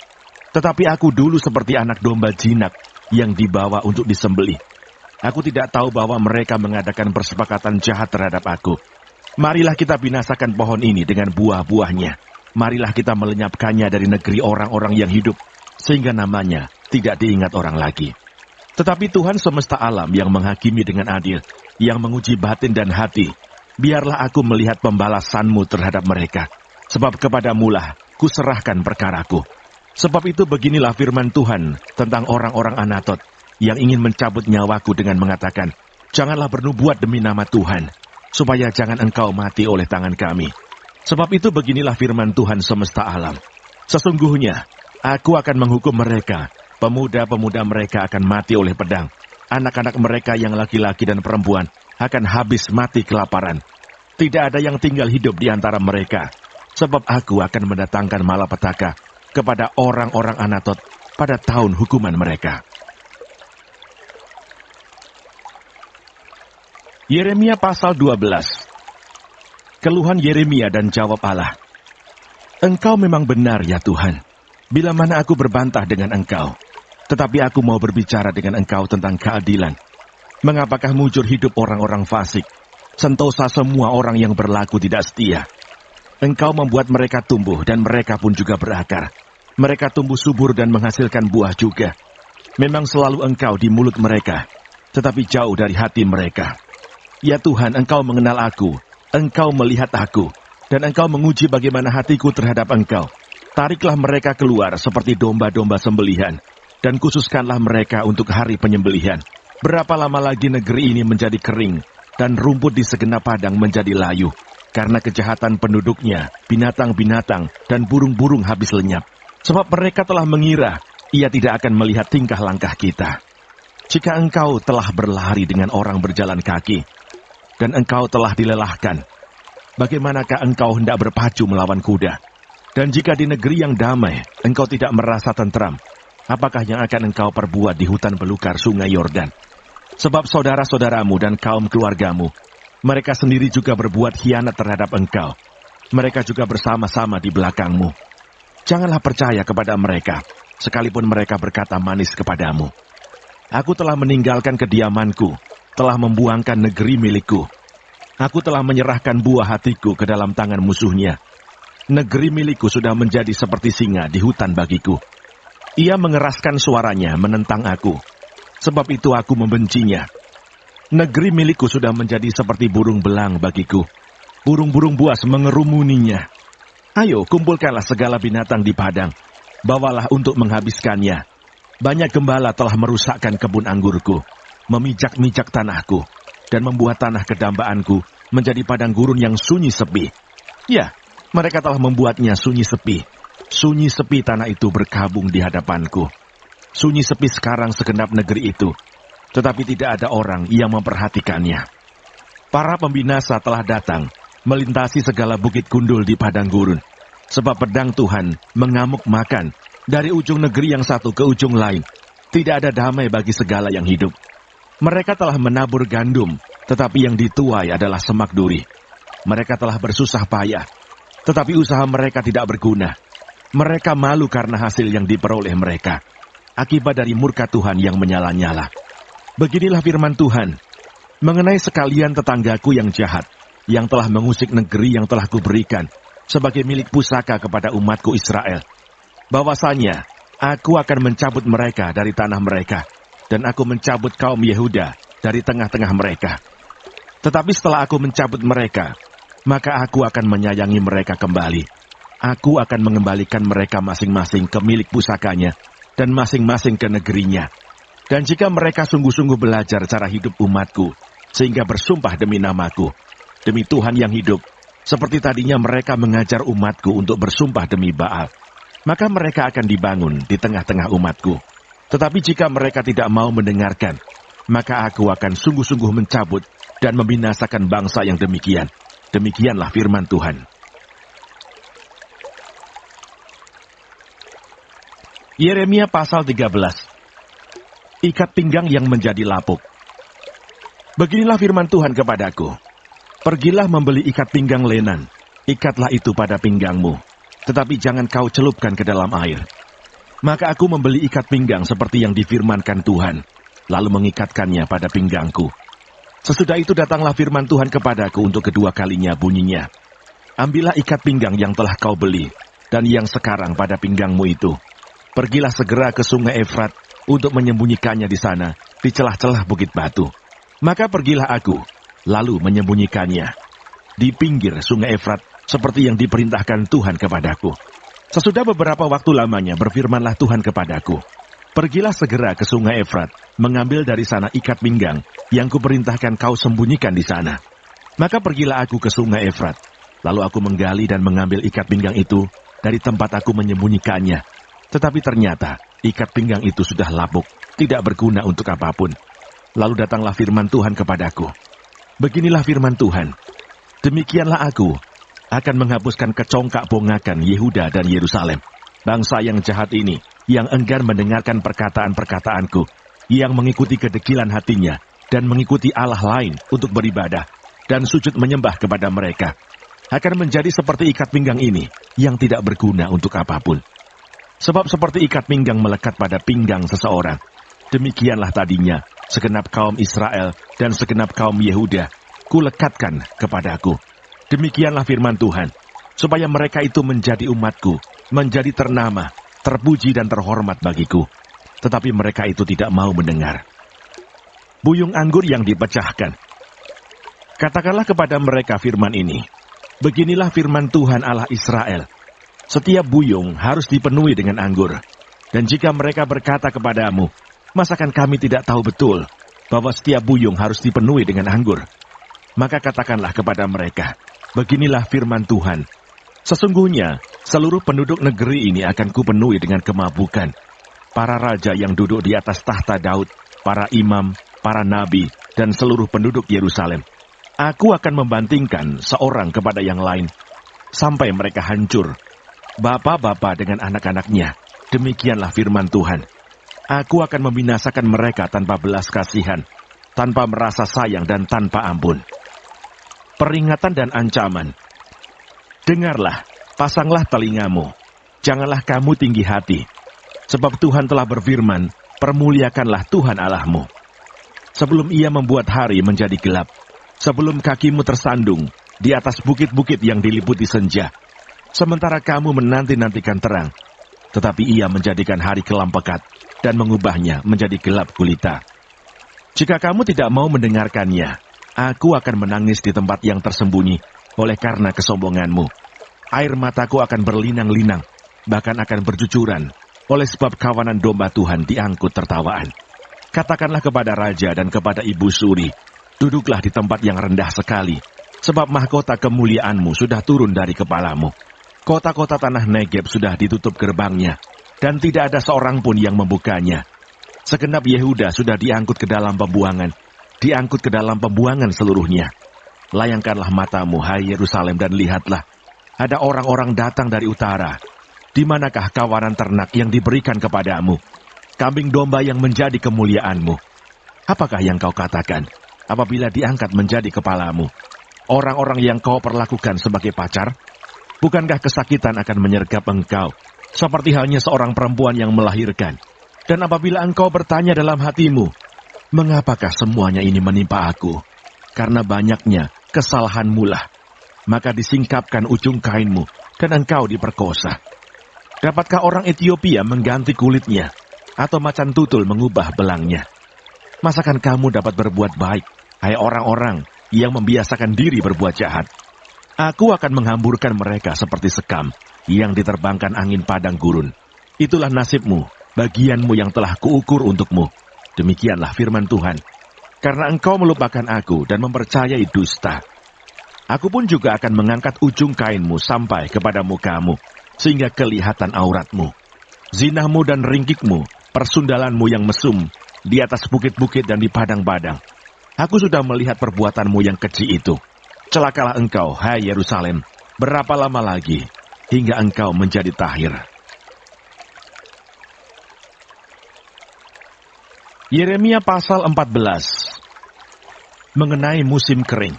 Tetapi aku dulu seperti anak domba jinak yang dibawa untuk disembelih. Aku tidak tahu bahwa mereka mengadakan persepakatan jahat terhadap aku. Marilah kita binasakan pohon ini dengan buah-buahnya. Marilah kita melenyapkannya dari negeri orang-orang yang hidup, sehingga namanya tidak diingat orang lagi. Tetapi Tuhan semesta alam yang menghakimi dengan adil, yang menguji batin dan hati, biarlah aku melihat pembalasanmu terhadap mereka. Sebab kepadamulah kuserahkan perkaraku. Sebab itu beginilah firman Tuhan tentang orang-orang Anatot yang ingin mencabut nyawaku dengan mengatakan, janganlah bernubuat demi nama Tuhan, supaya jangan engkau mati oleh tangan kami. Sebab itu beginilah firman Tuhan semesta alam. Sesungguhnya, aku akan menghukum mereka, pemuda-pemuda mereka akan mati oleh pedang, anak-anak mereka yang laki-laki dan perempuan akan habis mati kelaparan. Tidak ada yang tinggal hidup di antara mereka, sebab aku akan mendatangkan malapetaka kepada orang-orang Anatot pada tahun hukuman mereka. Yeremia pasal 12. Keluhan Yeremia dan jawab Allah. Engkau memang benar ya Tuhan, bila mana aku berbantah dengan engkau. Tetapi aku mau berbicara dengan engkau tentang keadilan. Mengapakah mujur hidup orang-orang fasik, sentosa semua orang yang berlaku tidak setia. Engkau membuat mereka tumbuh dan mereka pun juga berakar. Mereka tumbuh subur dan menghasilkan buah juga. Memang selalu engkau di mulut mereka, tetapi jauh dari hati mereka. Ya Tuhan, engkau mengenal aku, engkau melihat aku, dan engkau menguji bagaimana hatiku terhadap engkau. Tariklah mereka keluar seperti domba-domba sembelihan, dan khususkanlah mereka untuk hari penyembelihan. Berapa lama lagi negeri ini menjadi kering, dan rumput di segenap padang menjadi layu, karena kejahatan penduduknya, binatang-binatang, dan burung-burung habis lenyap. Sebab mereka telah mengira, ia tidak akan melihat tingkah langkah kita. Jika engkau telah berlari dengan orang berjalan kaki, dan engkau telah dilelahkan, bagaimanakah engkau hendak berpacu melawan kuda? Dan jika di negeri yang damai, engkau tidak merasa tentram, apakah yang akan engkau perbuat di hutan belukar sungai Yordan? Sebab saudara-saudaramu dan kaum keluargamu, mereka sendiri juga berbuat khianat terhadap engkau. Mereka juga bersama-sama di belakangmu. Janganlah percaya kepada mereka, sekalipun mereka berkata manis kepadamu. Aku telah meninggalkan kediamanku, telah membuangkan negeri milikku. Aku telah menyerahkan buah hatiku ke dalam tangan musuhnya. Negeri milikku sudah menjadi seperti singa di hutan bagiku. Ia mengeraskan suaranya menentang aku, sebab itu aku membencinya. Negeri milikku sudah menjadi seperti burung belang bagiku. Burung-burung buas mengerumuninya. Ayo, kumpulkanlah segala binatang di padang. Bawalah untuk menghabiskannya. Banyak gembala telah merusakkan kebun anggurku, memijak-mijak tanahku, dan membuat tanah kedambaanku menjadi padang gurun yang sunyi sepi. Ya, mereka telah membuatnya sunyi sepi. Sunyi sepi tanah itu berkabung di hadapanku. Sunyi sepi sekarang segenap negeri itu, tetapi tidak ada orang yang memperhatikannya. Para pembinasa telah datang, melintasi segala bukit gundul di padang gurun. Sebab pedang Tuhan mengamuk makan dari ujung negeri yang satu ke ujung lain. Tidak ada damai bagi segala yang hidup. Mereka telah menabur gandum, tetapi yang dituai adalah semak duri. Mereka telah bersusah payah, tetapi usaha mereka tidak berguna. Mereka malu karena hasil yang diperoleh mereka, akibat dari murka Tuhan yang menyala-nyala. Beginilah firman Tuhan, mengenai sekalian tetanggaku yang jahat, yang telah mengusik negeri yang telah kuberikan sebagai milik pusaka kepada umatku Israel. Bahwasanya, aku akan mencabut mereka dari tanah mereka, dan aku mencabut kaum Yehuda dari tengah-tengah mereka. Tetapi setelah aku mencabut mereka, maka aku akan menyayangi mereka kembali. Aku akan mengembalikan mereka masing-masing ke milik pusakanya, dan masing-masing ke negerinya. Dan jika mereka sungguh-sungguh belajar cara hidup umatku, sehingga bersumpah demi namaku, demi Tuhan yang hidup, seperti tadinya mereka mengajar umatku untuk bersumpah demi Baal, maka mereka akan dibangun di tengah-tengah umatku. Tetapi jika mereka tidak mau mendengarkan, maka aku akan sungguh-sungguh mencabut dan membinasakan bangsa yang demikian. Demikianlah firman Tuhan. Yeremia pasal 13. Ikat pinggang yang menjadi lapuk. Beginilah firman Tuhan kepadaku. Pergilah membeli ikat pinggang lenan, ikatlah itu pada pinggangmu, tetapi jangan kau celupkan ke dalam air. Maka aku membeli ikat pinggang seperti yang difirmankan Tuhan, lalu mengikatkannya pada pinggangku. Sesudah itu datanglah firman Tuhan kepadaku untuk kedua kalinya bunyinya. Ambillah ikat pinggang yang telah kau beli, dan yang sekarang pada pinggangmu itu. Pergilah segera ke sungai Efrat untuk menyembunyikannya di sana, di celah-celah bukit batu. Maka pergilah aku, lalu menyembunyikannya di pinggir sungai Efrat, seperti yang diperintahkan Tuhan kepadaku. Sesudah beberapa waktu lamanya berfirmanlah Tuhan kepadaku, pergilah segera ke sungai Efrat, mengambil dari sana ikat pinggang yang kuperintahkan kau sembunyikan di sana. Maka pergilah aku ke sungai Efrat, lalu aku menggali dan mengambil ikat pinggang itu dari tempat aku menyembunyikannya. Tetapi ternyata ikat pinggang itu sudah lapuk, tidak berguna untuk apapun. Lalu datanglah firman Tuhan kepadaku. Beginilah firman Tuhan, demikianlah aku akan menghapuskan kecongkak bongakan Yehuda dan Yerusalem. Bangsa yang jahat ini, yang enggan mendengarkan perkataan-perkataanku, yang mengikuti kedekilan hatinya, dan mengikuti Allah lain untuk beribadah, dan sujud menyembah kepada mereka, akan menjadi seperti ikat pinggang ini, yang tidak berguna untuk apapun. Sebab seperti ikat pinggang melekat pada pinggang seseorang, demikianlah tadinya segenap kaum Israel dan segenap kaum Yehuda kulekatkan kepadaku. Demikianlah firman Tuhan, supaya mereka itu menjadi umatku, menjadi ternama, terpuji dan terhormat bagiku. Tetapi mereka itu tidak mau mendengar. Buyung anggur yang dipecahkan. Katakanlah kepada mereka firman ini, beginilah firman Tuhan Allah Israel, setiap buyung harus dipenuhi dengan anggur. Dan jika mereka berkata kepadamu, masakan kami tidak tahu betul bahwa setiap buyung harus dipenuhi dengan anggur? Maka katakanlah kepada mereka, beginilah firman Tuhan, sesungguhnya seluruh penduduk negeri ini akan kupenuhi dengan kemabukan. Para raja yang duduk di atas tahta Daud, para imam, para nabi, dan seluruh penduduk Yerusalem. Aku akan membantingkan seorang kepada yang lain, sampai mereka hancur. Bapa-bapa dengan anak-anaknya, demikianlah firman Tuhan. Aku akan membinasakan mereka tanpa belas kasihan, tanpa merasa sayang dan tanpa ampun. Peringatan dan ancaman. Dengarlah, pasanglah telingamu, janganlah kamu tinggi hati. Sebab Tuhan telah berfirman, permuliakanlah Tuhan Allahmu. Sebelum ia membuat hari menjadi gelap, sebelum kakimu tersandung di atas bukit-bukit yang diliputi senja, sementara kamu menanti-nantikan terang, tetapi ia menjadikan hari kelam pekat dan mengubahnya menjadi gelap gulita. Jika kamu tidak mau mendengarkannya, aku akan menangis di tempat yang tersembunyi oleh karena kesombonganmu. Air mataku akan berlinang-linang, bahkan akan bercucuran, oleh sebab kawanan domba Tuhan diangkut tertawaan. Katakanlah kepada raja dan kepada ibu suri, duduklah di tempat yang rendah sekali, sebab mahkota kemuliaanmu sudah turun dari kepalamu. Kota-kota tanah Negeb sudah ditutup gerbangnya, dan tidak ada seorang pun yang membukanya. Segenap Yehuda sudah diangkut ke dalam pembuangan, diangkut ke dalam pembuangan seluruhnya. Layangkanlah matamu, hai Yerusalem, dan lihatlah, ada orang-orang datang dari utara. Di manakah kawanan ternak yang diberikan kepadamu? Kambing domba yang menjadi kemuliaanmu. Apakah yang kau katakan apabila diangkat menjadi kepalamu? Orang-orang yang kau perlakukan sebagai pacar? Bukankah kesakitan akan menyergap engkau, seperti halnya seorang perempuan yang melahirkan? Dan apabila engkau bertanya dalam hatimu, mengapakah semuanya ini menimpa aku? Karena banyaknya kesalahanmu lah, maka disingkapkan ujung kainmu, dan engkau diperkosa. Dapatkah orang Ethiopia mengganti kulitnya, atau macan tutul mengubah belangnya? Masakan kamu dapat berbuat baik, hai orang-orang yang membiasakan diri berbuat jahat? Aku akan menghamburkan mereka seperti sekam yang diterbangkan angin padang gurun. Itulah nasibmu, bagianmu yang telah kuukur untukmu. Demikianlah firman Tuhan. Karena engkau melupakan aku dan mempercayai dusta, aku pun juga akan mengangkat ujung kainmu sampai kepada mukamu, sehingga kelihatan auratmu. Zinahmu dan ringkikmu, persundalanmu yang mesum, di atas bukit-bukit dan di padang-padang. Aku sudah melihat perbuatanmu yang keji itu. Celakalah engkau, hai Yerusalem, berapa lama lagi, hingga engkau menjadi tahir. Yeremia pasal 14. Mengenai musim kering.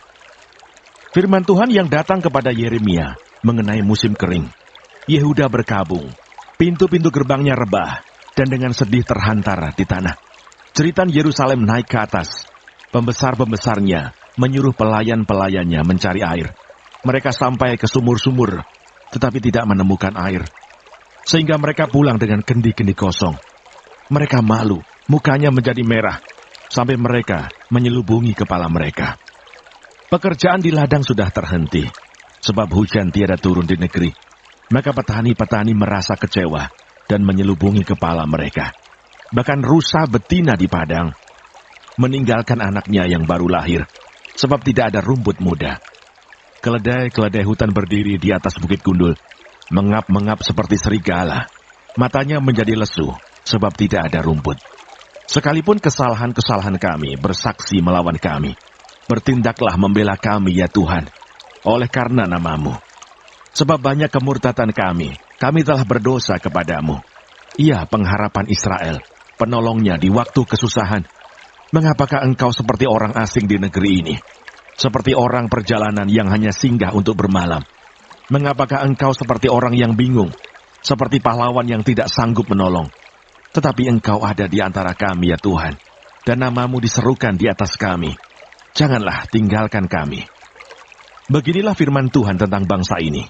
Firman Tuhan yang datang kepada Yeremia mengenai musim kering. Yehuda berkabung, pintu-pintu gerbangnya rebah, dan dengan sedih terhantar di tanah. Jeritan Yerusalem naik ke atas. Pembesar-pembesarnya menyuruh pelayan-pelayannya mencari air. Mereka sampai ke sumur-sumur, tetapi tidak menemukan air. Sehingga mereka pulang dengan kendi-kendi kosong. Mereka malu, mukanya menjadi merah, sampai mereka menyelubungi kepala mereka. Pekerjaan di ladang sudah terhenti, sebab hujan tiada turun di negeri. Maka petani-petani merasa kecewa dan menyelubungi kepala mereka. Bahkan rusa betina di padang meninggalkan anaknya yang baru lahir, sebab tidak ada rumput muda. Keledai-keledai hutan berdiri di atas bukit gundul, mengap-mengap seperti serigala. Matanya menjadi lesu, sebab tidak ada rumput. Sekalipun kesalahan-kesalahan kami bersaksi melawan kami, bertindaklah membela kami ya Tuhan, oleh karena nama-Mu. Sebab banyak kemurtatan kami telah berdosa kepadamu. Ia pengharapan Israel, penolongnya di waktu kesusahan. Mengapakah engkau seperti orang asing di negeri ini? Seperti orang perjalanan yang hanya singgah untuk bermalam. Mengapakah engkau seperti orang yang bingung? Seperti pahlawan yang tidak sanggup menolong. Tetapi engkau ada di antara kami ya Tuhan, dan nama-Mu diserukan di atas kami. Janganlah tinggalkan kami. Beginilah firman Tuhan tentang bangsa ini.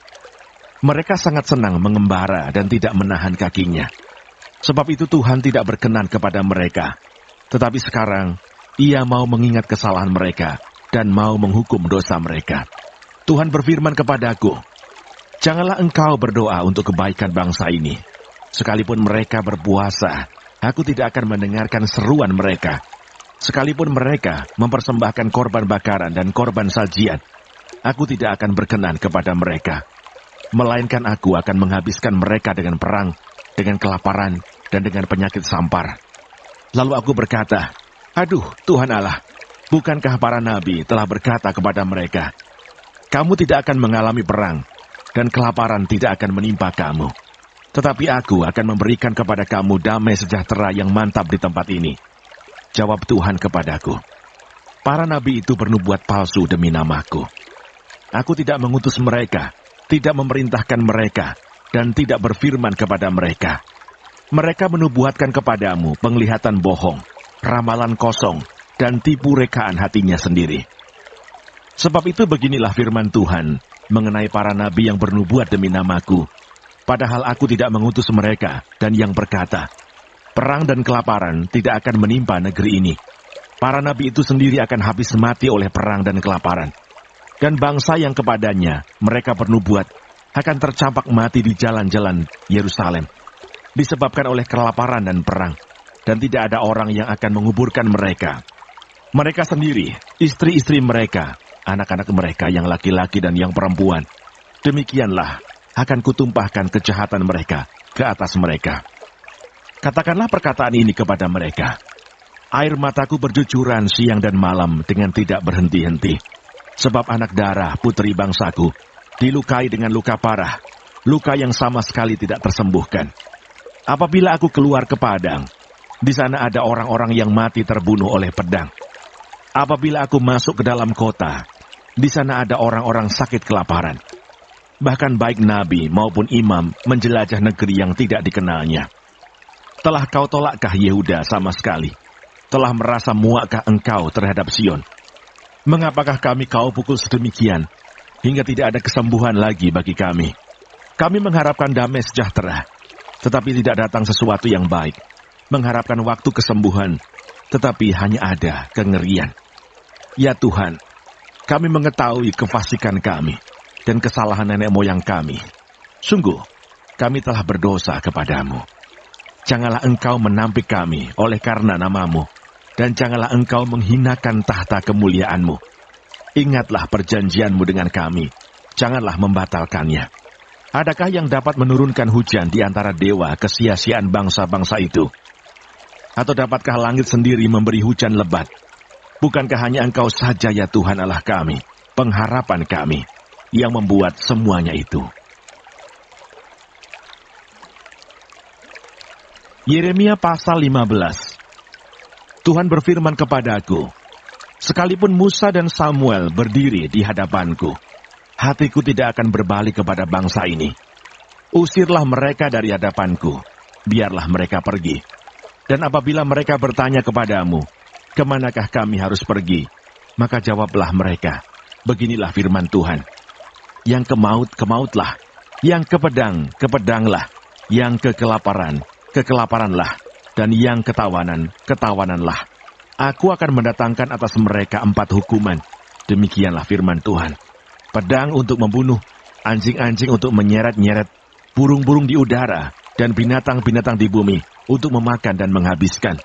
Mereka sangat senang mengembara dan tidak menahan kakinya. Sebab itu Tuhan tidak berkenan kepada mereka. Tetapi sekarang, Ia mau mengingat kesalahan mereka dan mau menghukum dosa mereka. Tuhan berfirman kepadaku, janganlah engkau berdoa untuk kebaikan bangsa ini. Sekalipun mereka berpuasa, aku tidak akan mendengarkan seruan mereka. Sekalipun mereka mempersembahkan korban bakaran dan korban sajian, aku tidak akan berkenan kepada mereka. Melainkan aku akan menghabiskan mereka dengan perang, dengan kelaparan, dan dengan penyakit sampar. Lalu aku berkata, aduh Tuhan Allah, bukankah para nabi telah berkata kepada mereka, kamu tidak akan mengalami perang, dan kelaparan tidak akan menimpa kamu. Tetapi aku akan memberikan kepada kamu damai sejahtera yang mantap di tempat ini. Jawab Tuhan kepadaku, para nabi itu bernubuat palsu demi namaku. Aku tidak mengutus mereka, tidak memerintahkan mereka, dan tidak berfirman kepada mereka. Mereka menubuatkan kepadamu penglihatan bohong, ramalan kosong, dan tipu rekaan hatinya sendiri. Sebab itu beginilah firman Tuhan mengenai para nabi yang bernubuat demi namaku, padahal aku tidak mengutus mereka, dan yang berkata, perang dan kelaparan tidak akan menimpa negeri ini. Para nabi itu sendiri akan habis mati oleh perang dan kelaparan. Dan bangsa yang kepadanya mereka bernubuat akan tercampak mati di jalan-jalan Yerusalem, disebabkan oleh kelaparan dan perang, dan tidak ada orang yang akan menguburkan mereka. Mereka sendiri, istri-istri mereka, anak-anak mereka yang laki-laki dan yang perempuan, demikianlah akan kutumpahkan kejahatan mereka ke atas mereka. Katakanlah perkataan ini kepada mereka, air mataku bercucuran siang dan malam dengan tidak berhenti-henti. Sebab anak darah putri bangsaku dilukai dengan luka parah, luka yang sama sekali tidak tersembuhkan. Apabila aku keluar ke padang, di sana ada orang-orang yang mati terbunuh oleh pedang. Apabila aku masuk ke dalam kota, di sana ada orang-orang sakit kelaparan. Bahkan baik nabi maupun imam menjelajah negeri yang tidak dikenalnya. Telah kau tolakkah Yehuda sama sekali? Telah merasa muakkah engkau terhadap Sion? Mengapakah kau pukul sedemikian, hingga tidak ada kesembuhan lagi bagi kami? Kami mengharapkan damai sejahtera, tetapi tidak datang sesuatu yang baik. Mengharapkan waktu kesembuhan, tetapi hanya ada kengerian. Ya Tuhan, kami mengetahui kefasikan kami, dan kesalahan nenek moyang kami. Sungguh, kami telah berdosa kepadamu. Janganlah engkau menampik kami oleh karena nama-Mu, dan janganlah engkau menghinakan tahta kemuliaan-Mu. Ingatlah perjanjian-Mu dengan kami, janganlah membatalkannya. Adakah yang dapat menurunkan hujan di antara dewa kesia-siaan bangsa-bangsa itu? Atau dapatkah langit sendiri memberi hujan lebat? Bukankah hanya Engkau saja ya Tuhan Allah kami, pengharapan kami, yang membuat semuanya itu? Yeremia pasal 15. Tuhan berfirman kepadaku, sekalipun Musa dan Samuel berdiri di hadapanku, hatiku tidak akan berbalik kepada bangsa ini. Usirlah mereka dari hadapanku, biarlah mereka pergi. Dan apabila mereka bertanya kepadamu, kemanakah kami harus pergi? Maka jawablah mereka, beginilah firman Tuhan. Yang ke maut, ke mautlah. Yang ke pedang, ke pedanglah. Yang ke kelaparan, ke kelaparanlah. Dan yang ketawanan, ketawananlah. Aku akan mendatangkan atas mereka 4 hukuman. Demikianlah firman Tuhan. Pedang untuk membunuh, anjing-anjing untuk menyeret-nyeret, burung-burung di udara, dan binatang-binatang di bumi untuk memakan dan menghabiskan.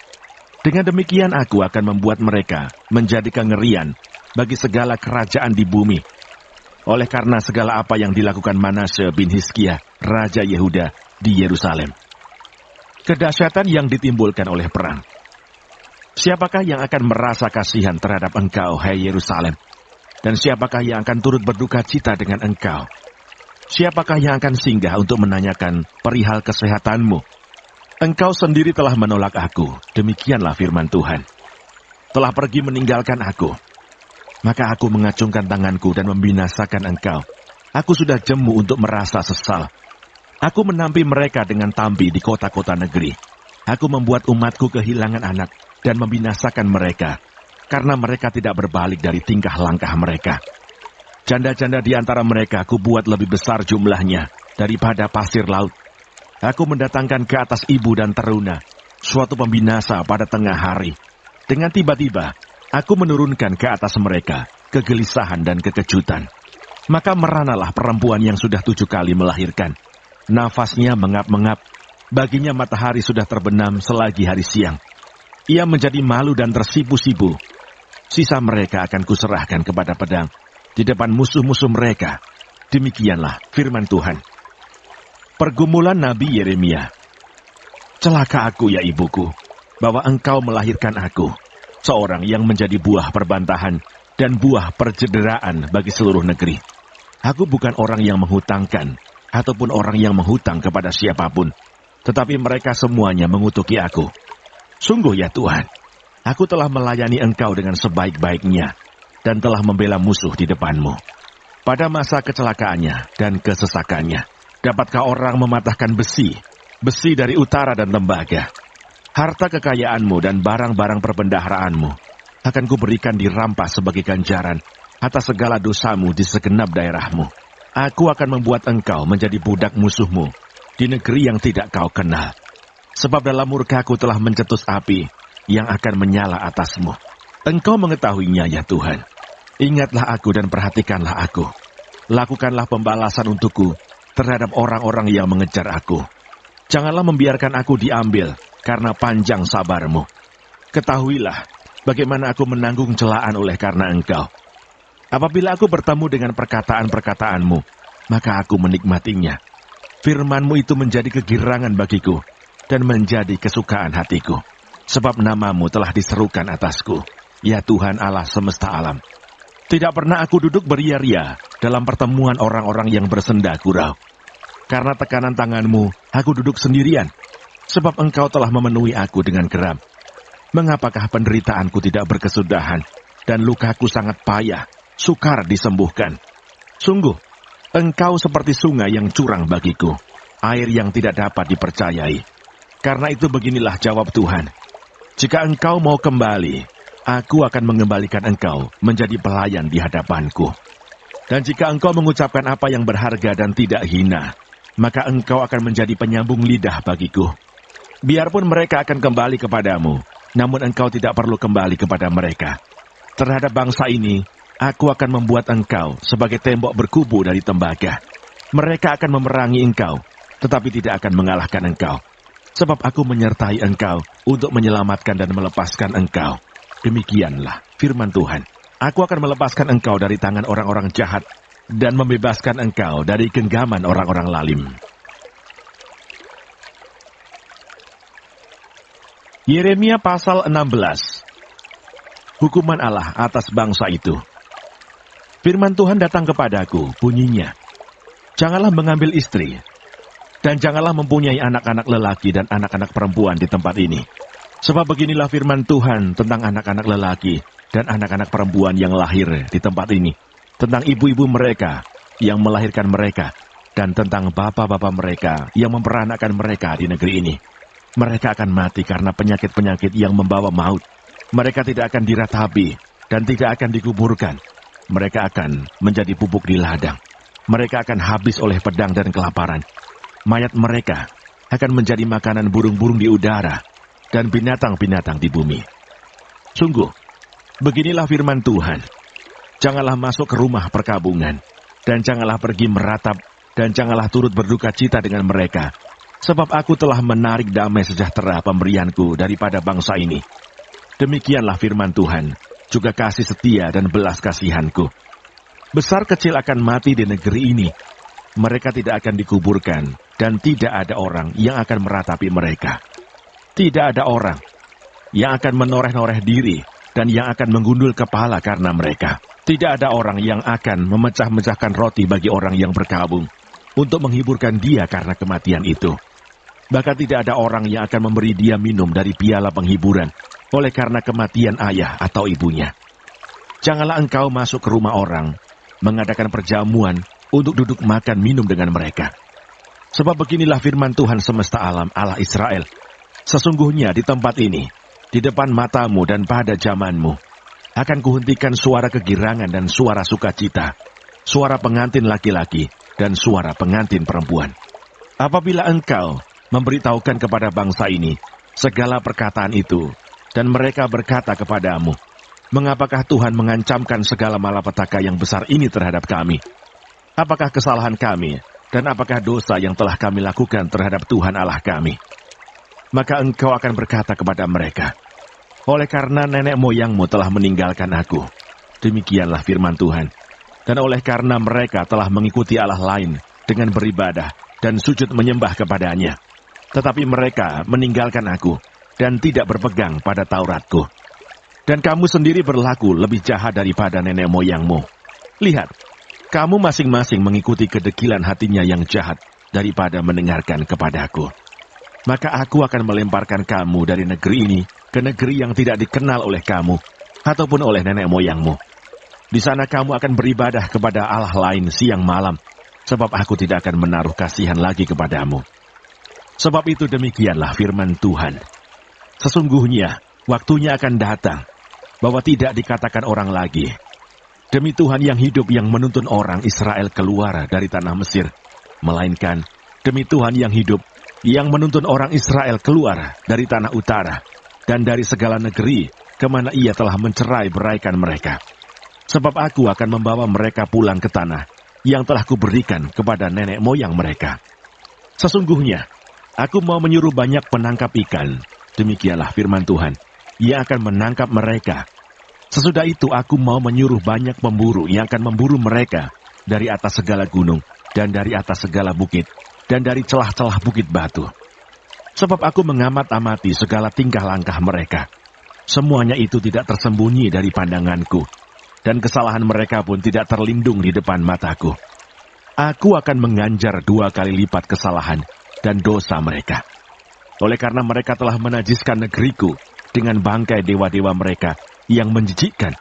Dengan demikian aku akan membuat mereka menjadi kengerian bagi segala kerajaan di bumi. Oleh karena segala apa yang dilakukan Manasye bin Hizkia, Raja Yehuda di Yerusalem. Kedahsyatan yang ditimbulkan oleh perang. Siapakah yang akan merasa kasihan terhadap engkau, hai Yerusalem? Dan siapakah yang akan turut berduka cita dengan engkau? Siapakah yang akan singgah untuk menanyakan perihal kesehatanmu? Engkau sendiri telah menolak aku, demikianlah firman Tuhan. Telah pergi meninggalkan aku. Maka aku mengacungkan tanganku dan membinasakan engkau. Aku sudah jemu untuk merasa sesal. Aku menampi mereka dengan tampi di kota-kota negeri. Aku membuat umatku kehilangan anak dan membinasakan mereka, karena mereka tidak berbalik dari tingkah langkah mereka. Janda-janda di antara mereka aku buat lebih besar jumlahnya daripada pasir laut. Aku mendatangkan ke atas ibu dan teruna suatu pembinasa pada tengah hari. Dengan tiba-tiba, aku menurunkan ke atas mereka kegelisahan dan kekejutan. Maka meranalah perempuan yang sudah 7 kali melahirkan. Nafasnya mengap-mengap, baginya matahari sudah terbenam selagi hari siang. Ia menjadi malu dan tersipu-sipu. Sisa mereka akan kuserahkan kepada pedang di depan musuh-musuh mereka. Demikianlah firman Tuhan. Pergumulan Nabi Yeremia. Celaka aku ya ibuku, bahwa engkau melahirkan aku, seorang yang menjadi buah perbantahan dan buah percederaan bagi seluruh negeri. Aku bukan orang yang menghutangkan, ataupun orang yang menghutang kepada siapapun, tetapi mereka semuanya mengutuki aku. Sungguh ya Tuhan, aku telah melayani engkau dengan sebaik-baiknya, dan telah membela musuh di depanmu. Pada masa kecelakaannya dan kesesakannya, dapatkah orang mematahkan besi dari utara dan tembaga? Harta kekayaanmu dan barang-barang perbendaharaanmu akan kuberikan dirampas sebagai ganjaran atas segala dosamu di segenap daerahmu. Aku akan membuat engkau menjadi budak musuhmu di negeri yang tidak kau kenal. Sebab dalam murkaku telah mencetus api yang akan menyala atasmu. Engkau mengetahuinya ya Tuhan. Ingatlah aku dan perhatikanlah aku. Lakukanlah pembalasan untukku terhadap orang-orang yang mengejar aku. Janganlah membiarkan aku diambil karena panjang sabarmu. Ketahuilah bagaimana aku menanggung celaan oleh karena engkau. Apabila aku bertemu dengan perkataan-perkataanmu, maka aku menikmatinya. Firmanmu itu menjadi kegirangan bagiku dan menjadi kesukaan hatiku. Sebab namamu telah diserukan atasku, ya Tuhan Allah semesta alam. Tidak pernah aku duduk beria-ria dalam pertemuan orang-orang yang bersenda gurau. Karena tekanan tanganmu, aku duduk sendirian. Sebab engkau telah memenuhi aku dengan geram. Mengapakah penderitaanku tidak berkesudahan dan lukaku sangat payah, sukar disembuhkan. Sungguh, engkau seperti sungai yang curang bagiku, air yang tidak dapat dipercayai. Karena itu beginilah jawab Tuhan. Jika engkau mau kembali, aku akan mengembalikan engkau menjadi pelayan di hadapanku. Dan jika engkau mengucapkan apa yang berharga dan tidak hina, maka engkau akan menjadi penyambung lidah bagiku. Biarpun mereka akan kembali kepadamu, namun engkau tidak perlu kembali kepada mereka. Terhadap bangsa ini, aku akan membuat engkau sebagai tembok berkubu dari tembaga. Mereka akan memerangi engkau, tetapi tidak akan mengalahkan engkau. Sebab aku menyertai engkau untuk menyelamatkan dan melepaskan engkau. Demikianlah firman Tuhan. Aku akan melepaskan engkau dari tangan orang-orang jahat dan membebaskan engkau dari genggaman orang-orang lalim. Yeremia pasal 16. Hukuman Allah atas bangsa itu. Firman Tuhan datang kepadaku, bunyinya, janganlah mengambil istri, dan janganlah mempunyai anak-anak lelaki dan anak-anak perempuan di tempat ini. Sebab beginilah firman Tuhan tentang anak-anak lelaki dan anak-anak perempuan yang lahir di tempat ini, tentang ibu-ibu mereka yang melahirkan mereka, dan tentang bapak-bapak mereka yang memperanakkan mereka di negeri ini. Mereka akan mati karena penyakit-penyakit yang membawa maut. Mereka tidak akan diratapi dan tidak akan dikuburkan. Mereka akan menjadi pupuk di ladang. Mereka akan habis oleh pedang dan kelaparan. Mayat mereka akan menjadi makanan burung-burung di udara dan binatang-binatang di bumi. Sungguh, beginilah firman Tuhan. Janganlah masuk ke rumah perkabungan, dan janganlah pergi meratap, dan janganlah turut berduka cita dengan mereka. Sebab aku telah menarik damai sejahtera pemberianku daripada bangsa ini. Demikianlah firman Tuhan, juga kasih setia dan belas kasihanku. Besar kecil akan mati di negeri ini. Mereka tidak akan dikuburkan, dan tidak ada orang yang akan meratapi mereka. Tidak ada orang yang akan menoreh-noreh diri, dan yang akan menggundul kepala karena mereka. Tidak ada orang yang akan memecah-mecahkan roti bagi orang yang berkabung, untuk menghiburkan dia karena kematian itu. Bahkan tidak ada orang yang akan memberi dia minum dari piala penghiburan, oleh karena kematian ayah atau ibunya. Janganlah engkau masuk ke rumah orang, mengadakan perjamuan untuk duduk makan minum dengan mereka. Sebab beginilah firman Tuhan semesta alam, Allah Israel. Sesungguhnya di tempat ini, di depan matamu dan pada zamanmu, akan kuhentikan suara kegirangan dan suara sukacita, suara pengantin laki-laki dan suara pengantin perempuan. Apabila engkau memberitahukan kepada bangsa ini segala perkataan itu, dan mereka berkata kepadamu, mengapakah Tuhan mengancamkan segala malapetaka yang besar ini terhadap kami? Apakah kesalahan kami, dan apakah dosa yang telah kami lakukan terhadap Tuhan Allah kami? Maka engkau akan berkata kepada mereka, oleh karena nenek moyangmu telah meninggalkan aku, demikianlah firman Tuhan, dan oleh karena mereka telah mengikuti Allah lain dengan beribadah dan sujud menyembah kepadanya, tetapi mereka meninggalkan aku, dan tidak berpegang pada Tauratku. Dan kamu sendiri berlaku lebih jahat daripada nenek moyangmu. Lihat, kamu masing-masing mengikuti kedekilan hatinya yang jahat daripada mendengarkan kepadaku. Maka aku akan melemparkan kamu dari negeri ini ke negeri yang tidak dikenal oleh kamu, ataupun oleh nenek moyangmu. Di sana kamu akan beribadah kepada Allah lain siang malam, sebab aku tidak akan menaruh kasihan lagi kepadamu. Sebab itu demikianlah firman Tuhan. Sesungguhnya, waktunya akan datang, bahwa tidak dikatakan orang lagi, demi Tuhan yang hidup yang menuntun orang Israel keluar dari tanah Mesir, melainkan demi Tuhan yang hidup yang menuntun orang Israel keluar dari tanah utara, dan dari segala negeri kemana ia telah mencerai beraikan mereka. Sebab aku akan membawa mereka pulang ke tanah yang telah kuberikan kepada nenek moyang mereka. Sesungguhnya, aku mau menyuruh banyak penangkap ikan. Demikianlah firman Tuhan, ia akan menangkap mereka. Sesudah itu aku mau menyuruh banyak pemburu yang akan memburu mereka dari atas segala gunung, dan dari atas segala bukit, dan dari celah-celah bukit batu. Sebab aku mengamat-amati segala tingkah langkah mereka. Semuanya itu tidak tersembunyi dari pandanganku, dan kesalahan mereka pun tidak terlindung di depan mataku. Aku akan menganjar 2 kali lipat kesalahan dan dosa mereka. Oleh karena mereka telah menajiskan negeriku dengan bangkai dewa-dewa mereka yang menjijikkan,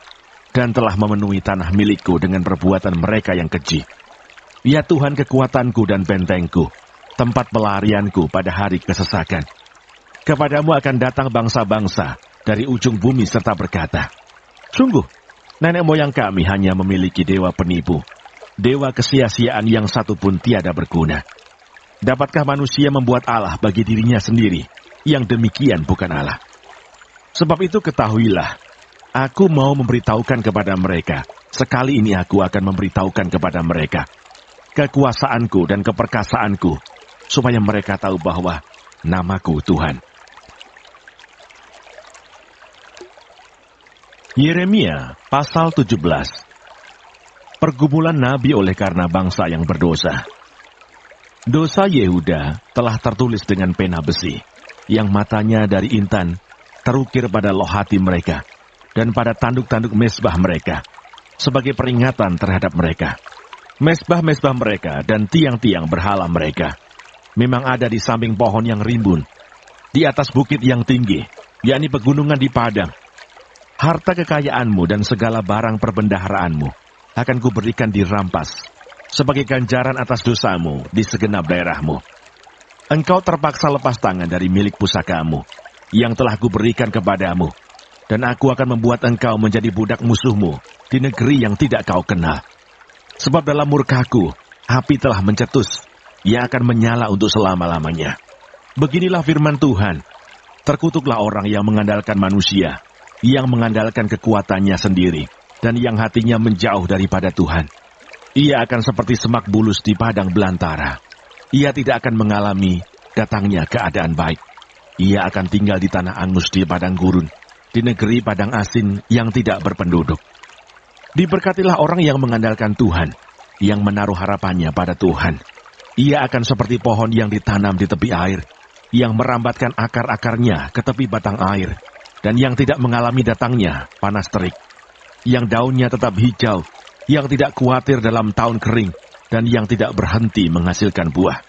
dan telah memenuhi tanah milikku dengan perbuatan mereka yang keji. Ya Tuhan kekuatanku dan bentengku, tempat pelarianku pada hari kesesakan. Kepadamu akan datang bangsa-bangsa dari ujung bumi serta berkata, sungguh, nenek moyang kami hanya memiliki dewa penipu, dewa kesia-siaan yang satu pun tiada berguna. Dapatkah manusia membuat Allah bagi dirinya sendiri, yang demikian bukan Allah? Sebab itu ketahuilah, aku mau memberitahukan kepada mereka, sekali ini aku akan memberitahukan kepada mereka, kekuasaanku dan keperkasaanku, supaya mereka tahu bahwa namaku Tuhan. Yeremia pasal 17. Pergumulan nabi oleh karena bangsa yang berdosa. Dosa Yehuda telah tertulis dengan pena besi, yang matanya dari intan terukir pada loh hati mereka, dan pada tanduk-tanduk mezbah mereka, sebagai peringatan terhadap mereka. Mezbah-mezbah mereka dan tiang-tiang berhala mereka memang ada di samping pohon yang rimbun, di atas bukit yang tinggi, yakni pegunungan di padang. Harta kekayaanmu dan segala barang perbendaharaanmu akan kuberikan dirampas, sebagai ganjaran atas dosamu di segenap daerahmu. Engkau terpaksa lepas tangan dari milik pusakamu, yang telah kuberikan kepadamu, dan aku akan membuat engkau menjadi budak musuhmu di negeri yang tidak kau kenal. Sebab dalam murkaku, api telah mencetus, yang akan menyala untuk selama-lamanya. Beginilah firman Tuhan, terkutuklah orang yang mengandalkan manusia, yang mengandalkan kekuatannya sendiri, dan yang hatinya menjauh daripada Tuhan. Ia akan seperti semak bulus di padang belantara. Ia tidak akan mengalami datangnya keadaan baik. Ia akan tinggal di tanah angus di padang gurun, di negeri padang asin yang tidak berpenduduk. Diberkatilah orang yang mengandalkan Tuhan, yang menaruh harapannya pada Tuhan. Ia akan seperti pohon yang ditanam di tepi air, yang merambatkan akar-akarnya ke tepi batang air, dan yang tidak mengalami datangnya panas terik, yang daunnya tetap hijau, yang tidak khawatir dalam tahun kering, dan yang tidak berhenti menghasilkan buah.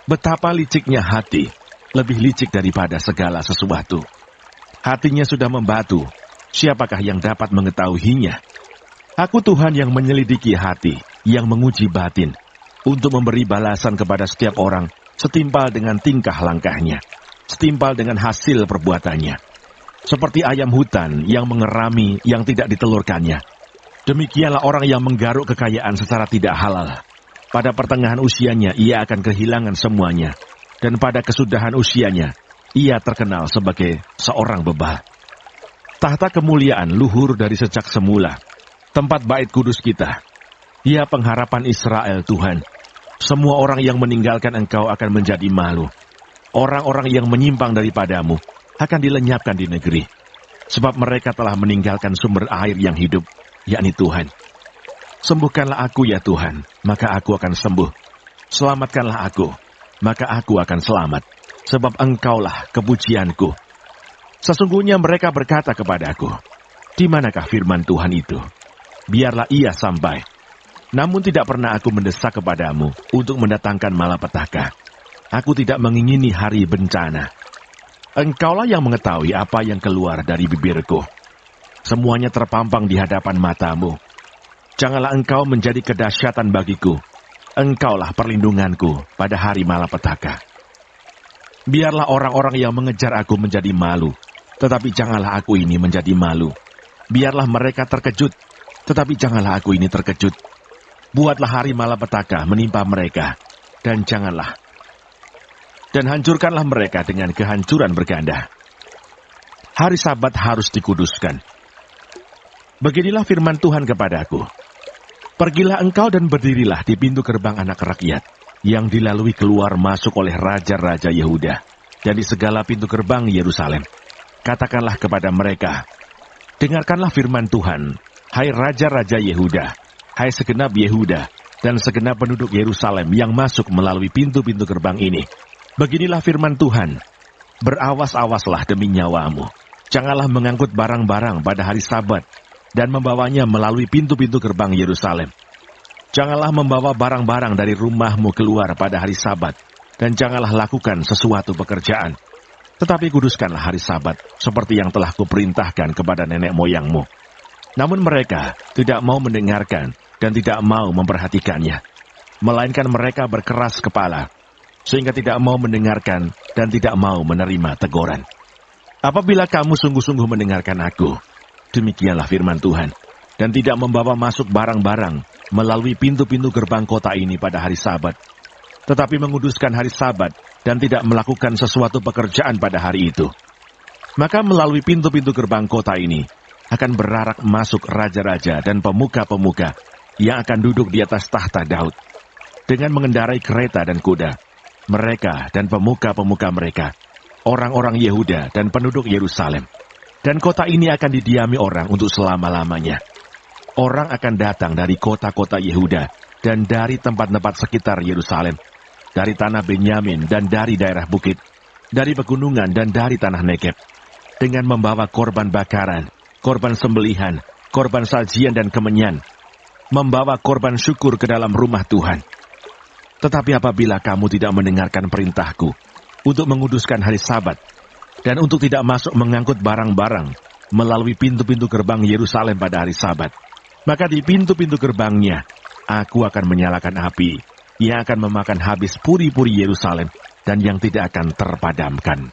Betapa liciknya hati, lebih licik daripada segala sesuatu. Hatinya sudah membatu, siapakah yang dapat mengetahuinya? Aku Tuhan yang menyelidiki hati, yang menguji batin, untuk memberi balasan kepada setiap orang setimpal dengan tingkah langkahnya, setimpal dengan hasil perbuatannya. Seperti ayam hutan yang mengerami yang tidak ditelurkannya, demikianlah orang yang menggaruk kekayaan secara tidak halal. Pada pertengahan usianya ia akan kehilangan semuanya, dan pada kesudahan usianya ia terkenal sebagai seorang bebal. Tahta kemuliaan luhur dari sejak semula, tempat bait kudus kita. Ia pengharapan Israel Tuhan. Semua orang yang meninggalkan engkau akan menjadi malu. Orang-orang yang menyimpang daripadamu akan dilenyapkan di negeri. Sebab mereka telah meninggalkan sumber air yang hidup, yakni Tuhan. Sembuhkanlah aku ya Tuhan, maka aku akan sembuh. Selamatkanlah aku, maka aku akan selamat. Sebab engkaulah kepujianku. Sesungguhnya mereka berkata kepadaku, di manakah firman Tuhan itu? Biarlah ia sampai. Namun tidak pernah aku mendesak kepadamu untuk mendatangkan malapetaka. Aku tidak mengingini hari bencana. Engkaulah yang mengetahui apa yang keluar dari bibirku. Semuanya terpampang di hadapan matamu. Janganlah engkau menjadi kedahsyatan bagiku. Engkaulah perlindunganku pada hari malapetaka. Biarlah orang-orang yang mengejar aku menjadi malu, tetapi janganlah aku ini menjadi malu. Biarlah mereka terkejut, tetapi janganlah aku ini terkejut. Buatlah hari malapetaka menimpa mereka, dan hancurkanlah mereka dengan kehancuran berganda. Hari Sabat harus dikuduskan. Beginilah firman Tuhan kepadaku. Pergilah engkau dan berdirilah di pintu gerbang anak rakyat, yang dilalui keluar masuk oleh raja-raja Yehuda, dan di segala pintu gerbang Yerusalem. Katakanlah kepada mereka, dengarkanlah firman Tuhan, hai raja-raja Yehuda, hai segenap Yehuda, dan segenap penduduk Yerusalem yang masuk melalui pintu-pintu gerbang ini. Beginilah firman Tuhan, berawas-awaslah demi nyawamu. Janganlah mengangkut barang-barang pada hari Sabat, dan membawanya melalui pintu-pintu gerbang Yerusalem. Janganlah membawa barang-barang dari rumahmu keluar pada hari Sabat, dan janganlah lakukan sesuatu pekerjaan. Tetapi kuduskanlah hari Sabat, seperti yang telah kuperintahkan kepada nenek moyangmu. Namun mereka tidak mau mendengarkan dan tidak mau memperhatikannya. Melainkan mereka berkeras kepala, sehingga tidak mau mendengarkan dan tidak mau menerima teguran. Apabila kamu sungguh-sungguh mendengarkan aku, demikianlah firman Tuhan, dan tidak membawa masuk barang-barang melalui pintu-pintu gerbang kota ini pada hari Sabat, tetapi menguduskan hari Sabat dan tidak melakukan sesuatu pekerjaan pada hari itu, maka melalui pintu-pintu gerbang kota ini akan berarak masuk raja-raja dan pemuka-pemuka yang akan duduk di atas tahta Daud, dengan mengendarai kereta dan kuda. Mereka dan pemuka-pemuka mereka, orang-orang Yehuda dan penduduk Yerusalem. Dan kota ini akan didiami orang untuk selama-lamanya. orang akan datang dari kota-kota Yehuda dan dari tempat-tempat sekitar Yerusalem, dari tanah Benyamin dan dari daerah bukit, dari pegunungan dan dari tanah Negeb, dengan membawa korban bakaran, korban sembelihan, korban sajian dan kemenyan, membawa korban syukur ke dalam rumah Tuhan. Tetapi apabila kamu tidak mendengarkan perintahku untuk menguduskan hari Sabat, dan untuk tidak masuk mengangkut barang-barang melalui pintu-pintu gerbang Yerusalem pada hari Sabat, maka di pintu-pintu gerbangnya aku akan menyalakan api yang akan memakan habis puri-puri Yerusalem dan yang tidak akan terpadamkan.